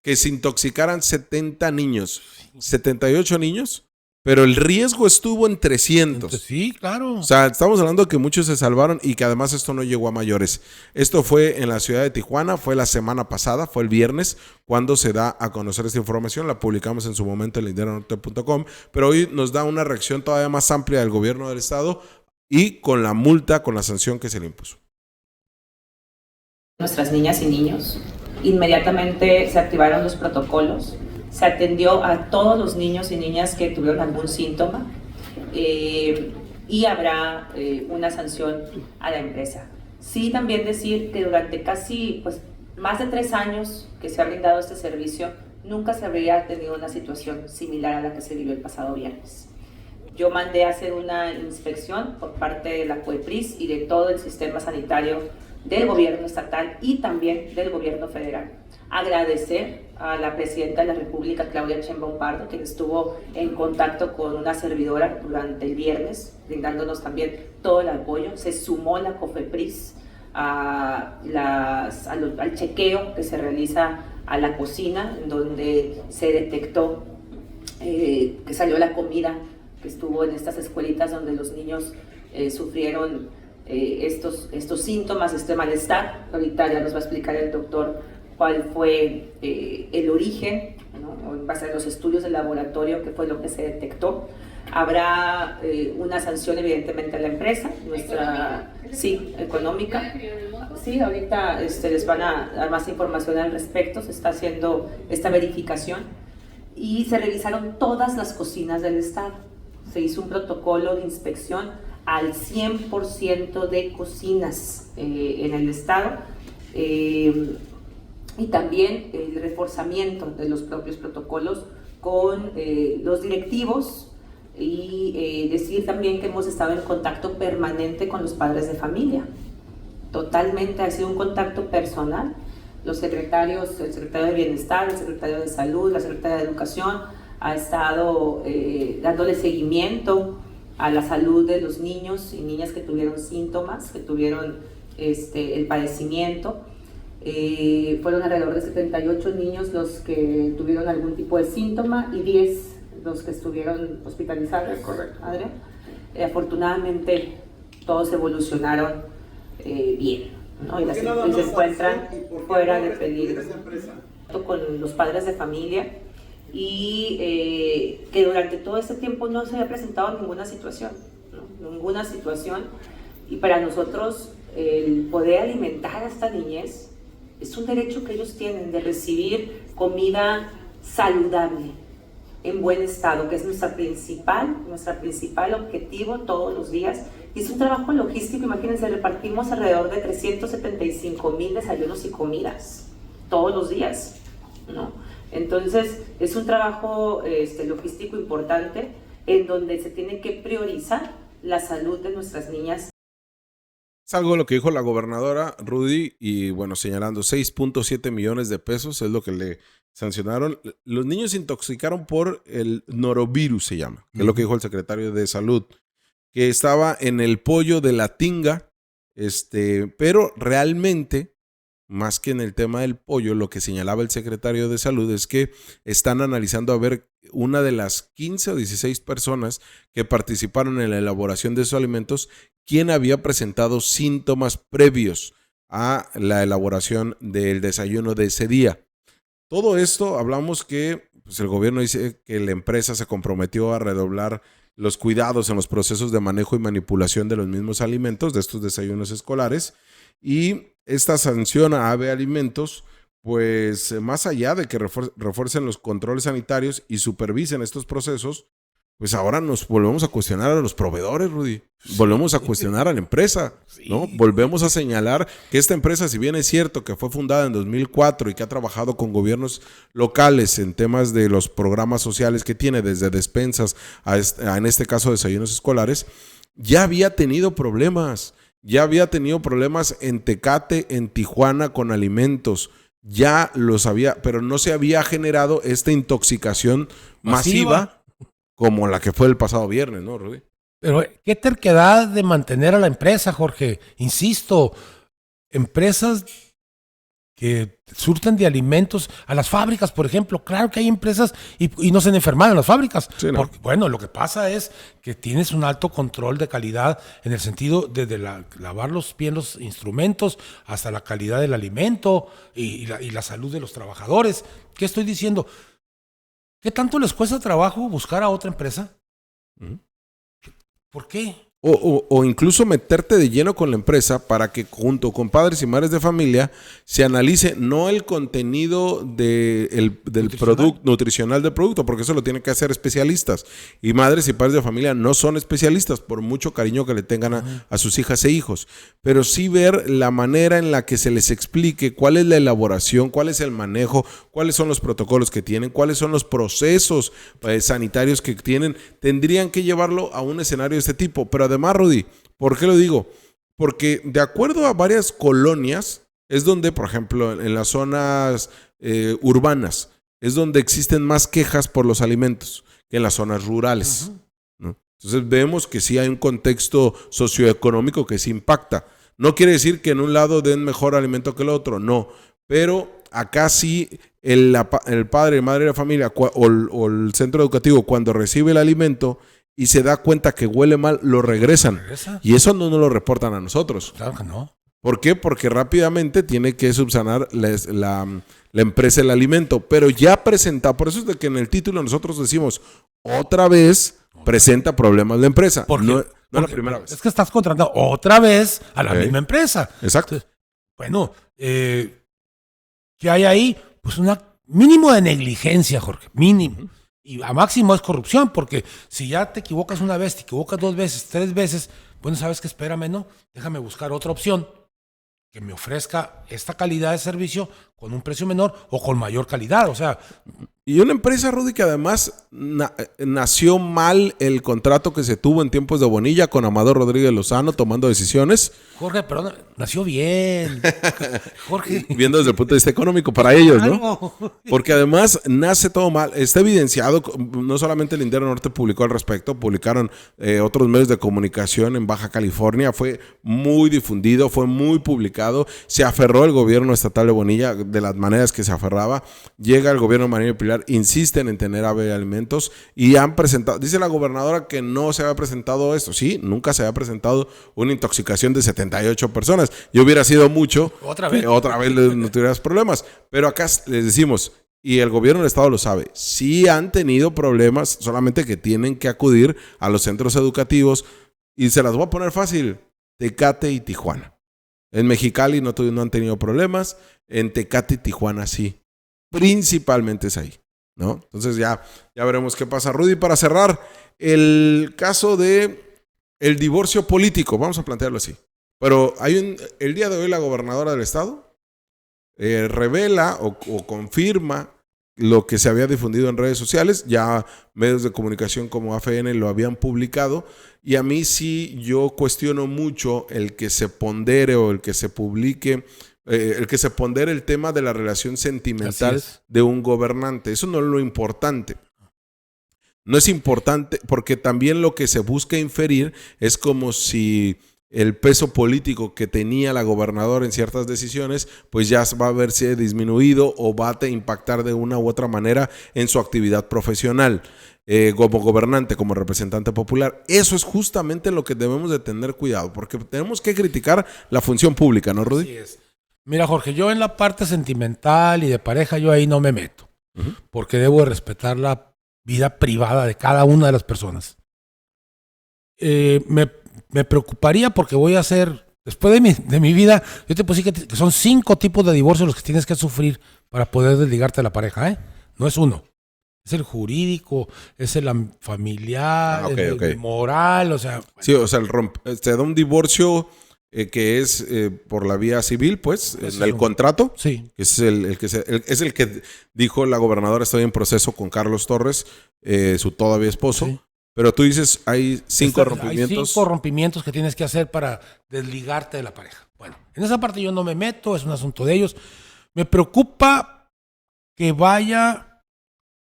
que se intoxicaran 70 niños? 78 niños, pero el riesgo estuvo en 300. Sí, claro. O sea, estamos hablando de que muchos se salvaron y que además esto no llegó a mayores. Esto fue en la ciudad de Tijuana, fue la semana pasada, fue el viernes, cuando se da a conocer esta información. La publicamos en su momento en linderonorte.com, pero hoy nos da una reacción todavía más amplia del gobierno del estado y con la multa, con la sanción que se le impuso. Nuestras niñas y niños, inmediatamente se activaron los protocolos. Se atendió a todos los niños y niñas que tuvieron algún síntoma y habrá una sanción a la empresa. Sí, también decir que durante casi más de 3 años que se ha brindado este servicio, nunca se habría tenido una situación similar a la que se vivió el pasado viernes. Yo mandé a hacer una inspección por parte de la COEPRIS y de todo el sistema sanitario del gobierno estatal y también del gobierno federal. Agradecer a la presidenta de la República, Claudia Sheinbaum Pardo, quien estuvo en contacto con una servidora durante el viernes, brindándonos también todo el apoyo. Se sumó la COFEPRIS al chequeo que se realiza a la cocina, en donde se detectó que salió la comida que estuvo en estas escuelitas donde los niños sufrieron estos síntomas, este malestar. Ahorita ya nos va a explicar el doctor cuál fue el origen, ¿no? En base a los estudios del laboratorio, qué fue lo que se detectó. Habrá una sanción evidentemente a la empresa, económica. Sí, ahorita les van a dar más información al respecto. Se está haciendo esta verificación y se revisaron todas las cocinas del estado. Se hizo un protocolo de inspección al 100% de cocinas en el estado. Y también el reforzamiento de los propios protocolos con los directivos y decir también que hemos estado en contacto permanente con los padres de familia. Totalmente ha sido un contacto personal. Los secretarios, el secretario de Bienestar, el secretario de Salud, la secretaria de Educación ha estado dándole seguimiento a la salud de los niños y niñas que tuvieron síntomas, que tuvieron el padecimiento. Fueron alrededor de 78 niños los que tuvieron algún tipo de síntoma y 10 los que estuvieron hospitalizados. Correcto. Adrián. Afortunadamente todos evolucionaron bien, ¿no? Y se encuentran fuera de peligro. Con los padres de familia y que durante todo este tiempo no se había presentado ninguna situación, ¿no? Ninguna situación. Y para nosotros el poder alimentar a esta niñez es un derecho que ellos tienen de recibir comida saludable, en buen estado, que es nuestra principal objetivo todos los días. Y es un trabajo logístico, imagínense, repartimos alrededor de 375,000 desayunos y comidas todos los días, ¿no? Entonces, es un trabajo logístico importante en donde se tiene que priorizar la salud de nuestras niñas. Es algo de lo que dijo la gobernadora Rudy y bueno, señalando 6.7 millones de pesos es lo que le sancionaron. Los niños se intoxicaron por el norovirus, se llama, que es lo que dijo el secretario de Salud, que estaba en el pollo de la tinga, pero realmente, más que en el tema del pollo, lo que señalaba el secretario de Salud es que están analizando a ver una de las 15 o 16 personas que participaron en la elaboración de esos alimentos, quién había presentado síntomas previos a la elaboración del desayuno de ese día. Todo esto hablamos que pues, el gobierno dice que la empresa se comprometió a redoblar los cuidados en los procesos de manejo y manipulación de los mismos alimentos, de estos desayunos escolares, y esta sanción a AB Alimentos, pues más allá de que refuercen los controles sanitarios y supervisen estos procesos, pues ahora nos volvemos a cuestionar a los proveedores, Rudy. Volvemos a cuestionar a la empresa, ¿no? Volvemos a señalar que esta empresa, si bien es cierto que fue fundada en 2004 y que ha trabajado con gobiernos locales en temas de los programas sociales que tiene, desde despensas a en este caso desayunos escolares, ya había tenido problemas. Ya había tenido problemas en Tecate, en Tijuana con alimentos. Ya los había, pero no se había generado esta intoxicación masiva como la que fue el pasado viernes, ¿no, Rudy? Pero qué terquedad de mantener a la empresa, Jorge. Insisto, empresas que surten de alimentos a las fábricas, por ejemplo. Claro que hay empresas y no se enferman en las fábricas. Sí, ¿no? Porque, bueno, lo que pasa es que tienes un alto control de calidad en el sentido desde lavar bien los instrumentos hasta la calidad del alimento y la salud de los trabajadores. ¿Qué estoy diciendo? ¿Qué tanto les cuesta trabajo buscar a otra empresa? ¿Por qué? O incluso meterte de lleno con la empresa para que junto con padres y madres de familia se analice no el contenido del producto nutricional del producto, porque eso lo tienen que hacer especialistas. Y madres y padres de familia no son especialistas, por mucho cariño que le tengan a sus hijas e hijos. Pero sí ver la manera en la que se les explique cuál es la elaboración, cuál es el manejo, cuáles son los protocolos que tienen, cuáles son los procesos sanitarios que tienen. Tendrían que llevarlo a un escenario de este tipo. Pero además, Rudy, ¿por qué lo digo? Porque de acuerdo a varias colonias, es donde, por ejemplo, en las zonas urbanas, es donde existen más quejas por los alimentos que en las zonas rurales, ¿no? Entonces vemos que sí hay un contexto socioeconómico que sí impacta. No quiere decir que en un lado den mejor alimento que el otro, no. Pero acá sí el padre y madre de la familia o el centro educativo, cuando recibe el alimento y se da cuenta que huele mal, lo regresan. Y eso no nos lo reportan a nosotros. Claro que no. ¿Por qué? Porque rápidamente tiene que subsanar la empresa el alimento. Pero ya presenta, por eso es de que en el título nosotros decimos, otra vez presenta problemas la empresa. No la primera vez. Es que estás contratando otra vez a la misma empresa. Exacto. Entonces, bueno, ¿qué hay ahí? Pues un mínimo de negligencia, Jorge, mínimo. Y a máximo es corrupción, porque si ya te equivocas una vez, te equivocas 2 veces, 3 veces, bueno, ¿sabes qué? Espérame, ¿no? Déjame buscar otra opción que me ofrezca esta calidad de servicio con un precio menor o con mayor calidad, o sea. Y una empresa, Rudy, que además nació mal el contrato que se tuvo en tiempos de Bonilla con Amador Rodríguez Lozano tomando decisiones. Jorge, perdón, nació bien. Jorge. Viendo desde el punto de vista económico para ellos, ¿no? Porque además nace todo mal. Está evidenciado, no solamente el Lindero Norte publicó al respecto, publicaron otros medios de comunicación en Baja California. Fue muy difundido, fue muy publicado. Se aferró el gobierno estatal de Bonilla de las maneras que se aferraba. Llega el gobierno de María Pilar, insisten en tener AB Alimentos y han presentado, dice la gobernadora que no se había presentado esto. Sí, nunca se había presentado una intoxicación de 78 personas. Y hubiera sido mucho. Otra vez no tuvieras problemas. Pero acá les decimos, y el gobierno del estado lo sabe, sí han tenido problemas, solamente que tienen que acudir a los centros educativos y se las voy a poner fácil: Tecate y Tijuana. En Mexicali no han tenido problemas, en Tecate y Tijuana sí. Principalmente es ahí, ¿no? Entonces ya veremos qué pasa. Rudy, para cerrar, el caso de el divorcio político, vamos a plantearlo así. Pero el día de hoy la gobernadora del estado revela o confirma lo que se había difundido en redes sociales, ya medios de comunicación como AFN lo habían publicado, y a mí sí yo cuestiono mucho el que se pondere o el que se publique, el que se pondere el tema de la relación sentimental de un gobernante. Eso no es lo importante. No es importante porque también lo que se busca inferir es como si el peso político que tenía la gobernadora en ciertas decisiones, pues ya va a verse disminuido o va a impactar de una u otra manera en su actividad profesional, como gobernante, como representante popular. Eso es justamente lo que debemos de tener cuidado, porque tenemos que criticar la función pública, ¿no, Rudy? Así es. Mira, Jorge, yo en la parte sentimental y de pareja, yo ahí no me meto, porque debo de respetar la vida privada de cada una de las personas. Me preocuparía porque voy a hacer, después de mi vida, yo te puedo decir que son 5 tipos de divorcio los que tienes que sufrir para poder desligarte de la pareja, ¿eh? No es uno. Es el jurídico, es el familiar, el moral, o sea... Sí, o sea, se da un divorcio que es por la vía civil, pues, en el contrato. Sí. Que es el que dijo la gobernadora, estoy en proceso con Carlos Torres, su todavía esposo. Sí. Pero tú dices, hay 5 rompimientos. Hay 5 rompimientos que tienes que hacer para desligarte de la pareja. Bueno, en esa parte yo no me meto, es un asunto de ellos. Me preocupa que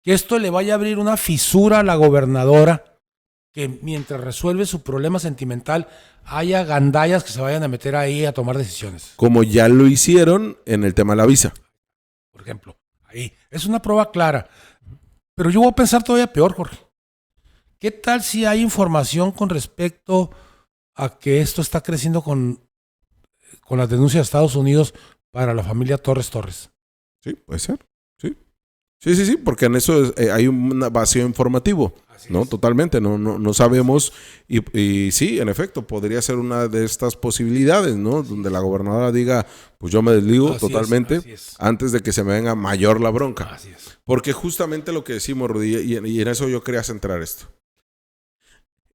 esto le vaya a abrir una fisura a la gobernadora, que mientras resuelve su problema sentimental, haya gandallas que se vayan a meter ahí a tomar decisiones. Como ya lo hicieron en el tema de la visa. Por ejemplo, ahí. Es una prueba clara. Pero yo voy a pensar todavía peor, Jorge. ¿Qué tal si hay información con respecto a que esto está creciendo con las denuncias de Estados Unidos para la familia Torres? Sí, puede ser. Sí, porque en eso hay un vacío informativo. ¿No? Totalmente, no sabemos y sí, en efecto, podría ser una de estas posibilidades, ¿no? Donde la gobernadora diga, pues yo me desligo totalmente antes de que se me venga mayor la bronca. Así es. Porque justamente lo que decimos, Rudy, y en eso yo quería centrar esto.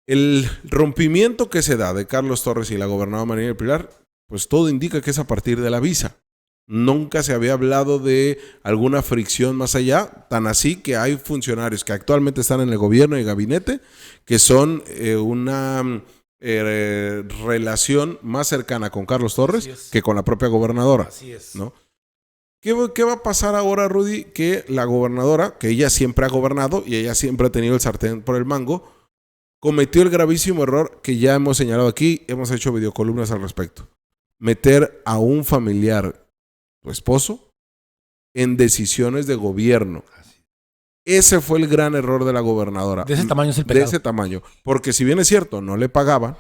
El rompimiento que se da de Carlos Torres y la gobernadora María del Pilar, pues todo indica que es a partir de la visa. Nunca se había hablado de alguna fricción más allá, tan así que hay funcionarios que actualmente están en el gobierno y gabinete que son una relación más cercana con Carlos Torres que con la propia gobernadora. Así es. ¿No? ¿Qué va a pasar ahora, Rudy? Que la gobernadora, que ella siempre ha gobernado y ella siempre ha tenido el sartén por el mango, cometió el gravísimo error que ya hemos señalado aquí, hemos hecho videocolumnas al respecto. Meter a un familiar, tu esposo, en decisiones de gobierno. Ese fue el gran error de la gobernadora. De ese tamaño es el pecado. De ese tamaño. Porque si bien es cierto, no le pagaba,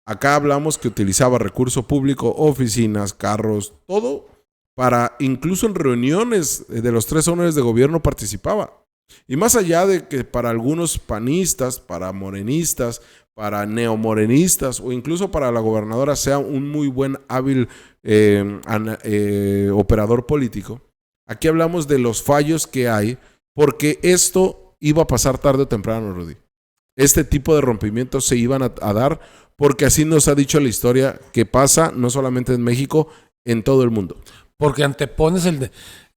acá hablamos que utilizaba recurso público, oficinas, carros, todo, para incluso en reuniones de los 3 órdenes de gobierno participaba. Y más allá de que para algunos panistas, para morenistas, para neomorenistas o incluso para la gobernadora sea un muy buen, hábil operador político, aquí hablamos de los fallos que hay, porque esto iba a pasar tarde o temprano, Rudy. Este tipo de rompimientos se iban a dar porque así nos ha dicho la historia que pasa no solamente en México, en todo el mundo. Porque antepones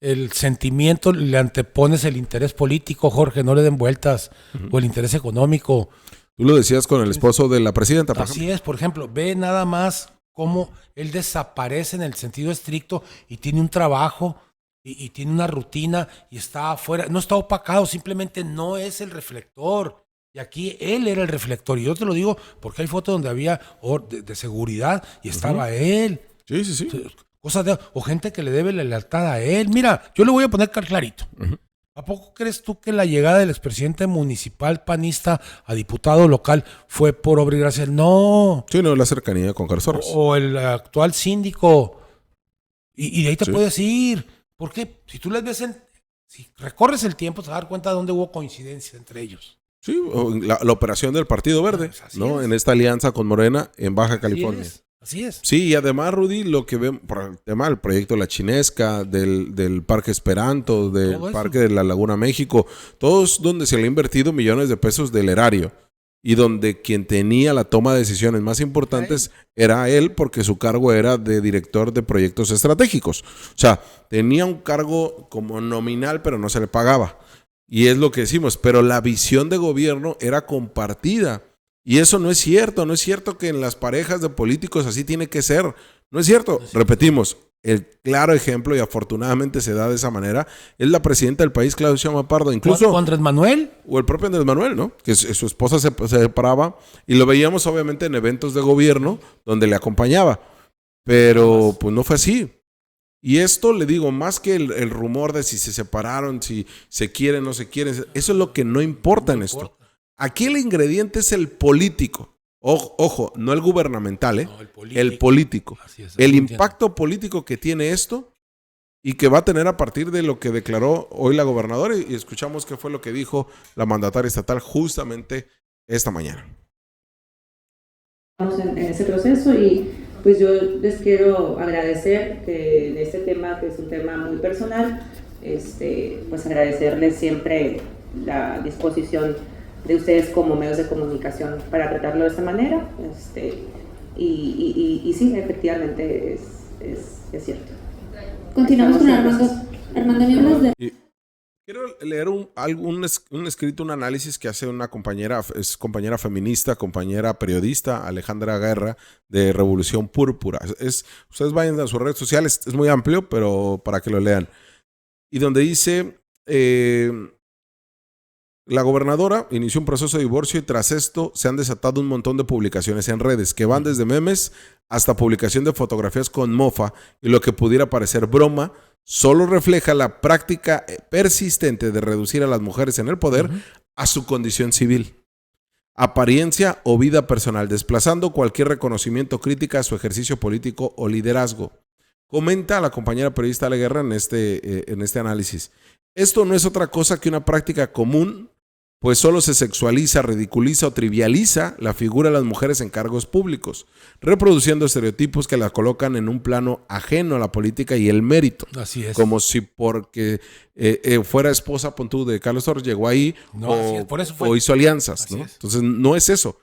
el sentimiento, le antepones el interés político, Jorge, no le den vueltas, o el interés económico. Tú lo decías con el esposo de la presidenta, por ejemplo. Así es, por ejemplo, ve nada más cómo él desaparece en el sentido estricto y tiene un trabajo y tiene una rutina y está afuera, no está opacado, simplemente no es el reflector. Y aquí él era el reflector. Y yo te lo digo porque hay fotos donde había de seguridad y estaba él. Sí. Cosas o gente que le debe la lealtad a él. Mira, yo le voy a poner clarito. ¿A poco crees tú que la llegada del expresidente municipal panista a diputado local fue por obra y gracia? No. Sí, no, la cercanía con Carlos Torres. O el actual síndico. Y de ahí te puedes ir. ¿Por qué? Si tú les ves, si recorres el tiempo, te vas a dar cuenta de dónde hubo coincidencia entre ellos. Sí, la operación del Partido Verde, ¿no? En esta alianza con Morena en Baja California. Así es. Sí, y además, Rudy, lo que vemos por el tema del proyecto La Chinesca, del Parque Esperanto, del Parque de la Laguna México, todos donde se le ha invertido millones de pesos del erario. y donde quien tenía la toma de decisiones más importantes era él, porque su cargo era de director de proyectos estratégicos. O sea, tenía un cargo como nominal, pero no se le pagaba. Y es lo que decimos, pero la visión de gobierno era compartida. Y eso no es cierto, no es cierto que en las parejas de políticos así tiene que ser. No es cierto. Repetimos, el claro ejemplo, y afortunadamente se da de esa manera, es la presidenta del país, Claudia Sheinbaum Pardo. Incluso, ¿Con Andrés Manuel? o el propio Andrés Manuel, ¿no? Que su esposa se separaba y lo veíamos obviamente en eventos de gobierno donde le acompañaba. Pero pues no fue así. Y esto, le digo, más que el rumor de si se separaron, si se quieren o no se quieren, eso es lo que no importa en esto. Aquí el ingrediente es el político. Ojo, no el gubernamental, ¿eh? No, el político. Así es, El entiendo. impacto político que tiene esto y que va a tener a partir de lo que declaró hoy la gobernadora, y escuchamos qué fue lo que dijo la mandataria estatal justamente esta mañana. Estamos en ese proceso y pues yo les quiero agradecer que en este tema, que es un tema muy personal, pues agradecerles siempre la disposición de ustedes como medios de comunicación para tratarlo de esta manera, y sí, efectivamente es cierto. Continuamos con Armando. Armando, ¿me hablas de...? Quiero leer un escrito, un análisis que hace una compañera, es compañera feminista, compañera periodista, Alejandra Guerra, de Revolución Púrpura. Ustedes vayan a sus redes sociales, es muy amplio, pero para que lo lean. Y donde dice, la gobernadora inició un proceso de divorcio y tras esto se han desatado un montón de publicaciones en redes que van desde memes hasta publicación de fotografías con mofa, y lo que pudiera parecer broma solo refleja la práctica persistente de reducir a las mujeres en el poder a su condición civil, apariencia o vida personal, desplazando cualquier reconocimiento, crítica a su ejercicio político o liderazgo. Comenta la compañera periodista Ale Guerra en este análisis. Esto no es otra cosa que una práctica común, pues solo se sexualiza, ridiculiza o trivializa la figura de las mujeres en cargos públicos, reproduciendo estereotipos que la colocan en un plano ajeno a la política y el mérito. Así es. Como si porque fuera esposa, pon tú, de Carlos Torres, llegó ahí o hizo alianzas, ¿no? Entonces no es eso.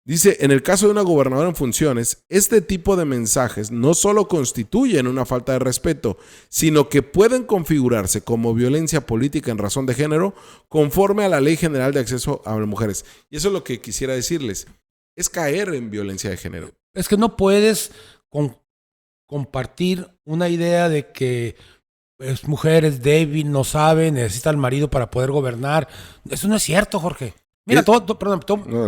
Dice, en el caso de una gobernadora en funciones, este tipo de mensajes no solo constituyen una falta de respeto, sino que pueden configurarse como violencia política en razón de género, conforme a la Ley General de Acceso a las Mujeres. Y eso es lo que quisiera decirles, es caer en violencia de género. Es que no puedes compartir una idea de que es mujer, es débil, no sabe, necesita al marido para poder gobernar. Eso no es cierto, Jorge. Mira,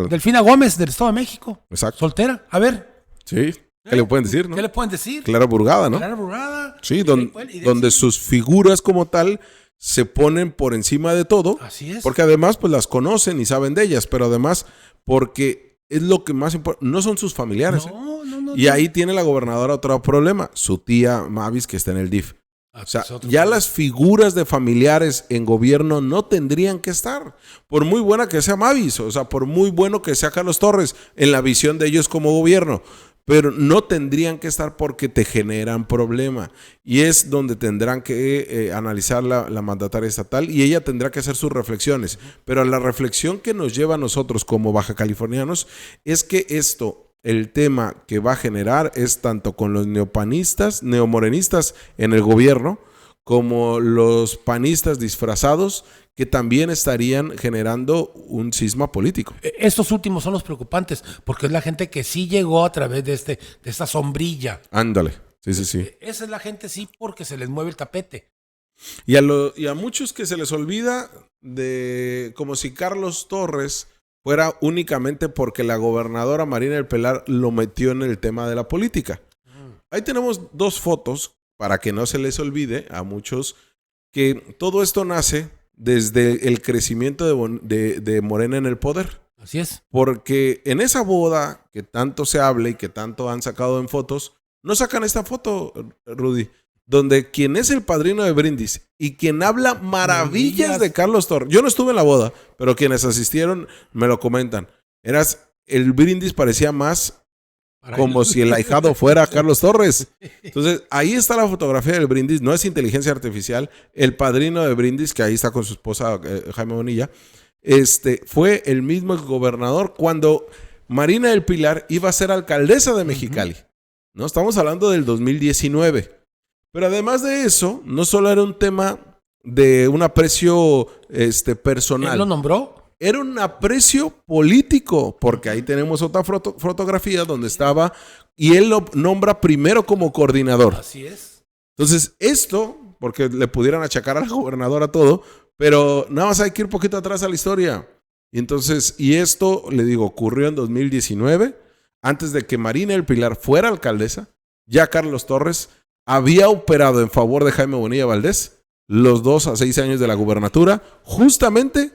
Delfina Gómez del Estado de México. Exacto. Soltera. A ver. Sí. ¿Qué le pueden decir, no? ¿Qué le pueden decir? Clara Burgada, ¿no? Clara Burgada. Sí, donde sus figuras como tal se ponen por encima de todo. Así es. Porque además pues las conocen y saben de ellas, pero además porque es lo que más importa. No son sus familiares. No. Y ahí tiene la gobernadora otro problema. Su tía Mavis, que está en el DIF. O sea, ya las figuras de familiares en gobierno no tendrían que estar. Por muy buena que sea Mavis, o sea, por muy bueno que sea Carlos Torres en la visión de ellos como gobierno, pero no tendrían que estar porque te generan problema. Y es donde tendrán que analizar la mandataria estatal, y ella tendrá que hacer sus reflexiones. Pero la reflexión que nos lleva a nosotros como baja californianos es que el tema que va a generar es tanto con los neomorenistas en el gobierno, como los panistas disfrazados, que también estarían generando un cisma político. Estos últimos son los preocupantes, porque es la gente que sí llegó a través de esta sombrilla. Ándale, sí. Esa es la gente, sí, porque se les mueve el tapete. Y a muchos que se les olvida de como si Carlos Torres fuera únicamente porque la gobernadora Marina del Pilar lo metió en el tema de la política. Ahí tenemos dos fotos para que no se les olvide a muchos que todo esto nace desde el crecimiento de Morena en el poder. Así es. Porque en esa boda que tanto se habla y que tanto han sacado en fotos, no sacan esta foto, Rudy, donde quien es el padrino de brindis y quien habla maravillas de Carlos Torres. Yo no estuve en la boda, pero quienes asistieron me lo comentan. El brindis parecía más como si el ahijado fuera Carlos Torres. Entonces, ahí está la fotografía del brindis, no es inteligencia artificial. El padrino de brindis, que ahí está con su esposa Jaime Bonilla, fue el mismo gobernador cuando Marina del Pilar iba a ser alcaldesa de Mexicali. ¿No? Estamos hablando del 2019. Pero además de eso, no solo era un tema de un aprecio personal. ¿Él lo nombró? Era un aprecio político, porque ahí tenemos otra fotografía donde estaba y él lo nombra primero como coordinador. Así es. Entonces, esto, porque le pudieran achacar a la gobernadora todo, pero nada más hay que ir un poquito atrás a la historia. Y entonces, y esto, le digo, ocurrió en 2019, antes de que Marina del Pilar fuera alcaldesa, ya Carlos Torres había operado en favor de Jaime Bonilla Valdés los 2 a 6 años de la gubernatura, justamente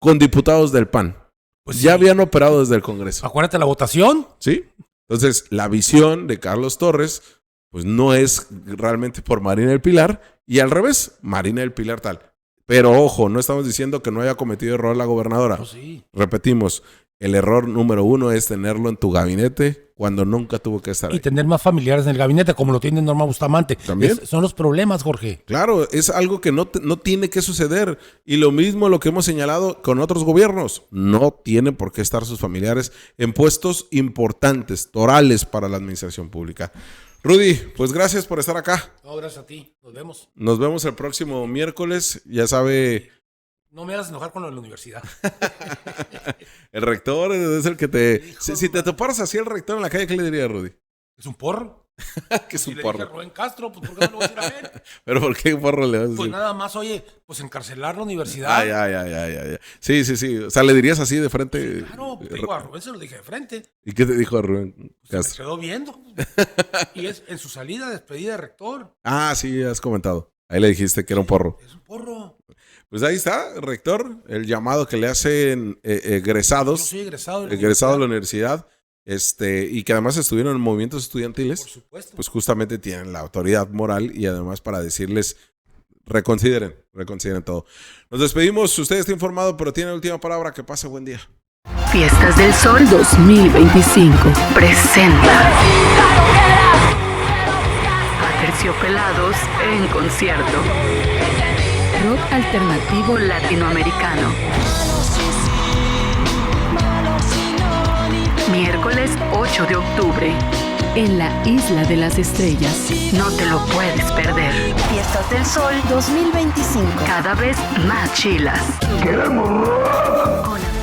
con diputados del PAN. Pues ya habían operado desde el Congreso. Acuérdate la votación. Sí. Entonces, la visión de Carlos Torres, pues no es realmente por Marina del Pilar, y al revés, Marina del Pilar tal. Pero ojo, no estamos diciendo que no haya cometido error la gobernadora. Oh, sí. Repetimos, el error número 1 es tenerlo en tu gabinete cuando nunca tuvo que estar ahí. Y tener más familiares en el gabinete, como lo tiene Norma Bustamante. ¿También? Son los problemas, Jorge. Claro, es algo que no tiene que suceder. Y lo mismo lo que hemos señalado con otros gobiernos. No tienen por qué estar sus familiares en puestos importantes, torales para la administración pública. Rudy, pues gracias por estar acá. No, gracias a ti. Nos vemos. Nos vemos el próximo miércoles. Ya sabe... No me hagas enojar con lo de la universidad. El rector es el que te... Si te toparas así el rector en la calle, ¿qué le diría a Rudy? ¿Es un porro? ¿Qué es un Le porro? dije a Rubén Castro, pues ¿por qué no lo vas a ir a ver? ¿Pero por qué porro le vas a decir? Pues nada más, oye, pues encarcelar la universidad. Ya. Sí. O sea, le dirías así de frente. Sí, claro, pues, digo, a Rubén se lo dije de frente. ¿Y qué te dijo a Rubén Se Castro? me quedó viendo. Y es en su salida, despedida de rector. Ah, sí, has comentado. Ahí le dijiste que era un porro. Es un porro. Pues ahí está, rector, el llamado que le hacen egresados. Yo soy egresado de la universidad. Y que además estuvieron en movimientos estudiantiles. Por supuesto. Pues justamente tienen la autoridad moral y además para decirles reconsideren todo. Nos despedimos, usted está informado, pero tiene la última palabra. Que pase buen día. Fiestas del Sol 2025 presenta Aterciopelados en concierto. Rock alternativo latinoamericano. Miércoles 8 de octubre. En la Isla de las Estrellas. No te lo puedes perder. Fiestas del Sol 2025. Cada vez más chilas. ¡Queremos rock!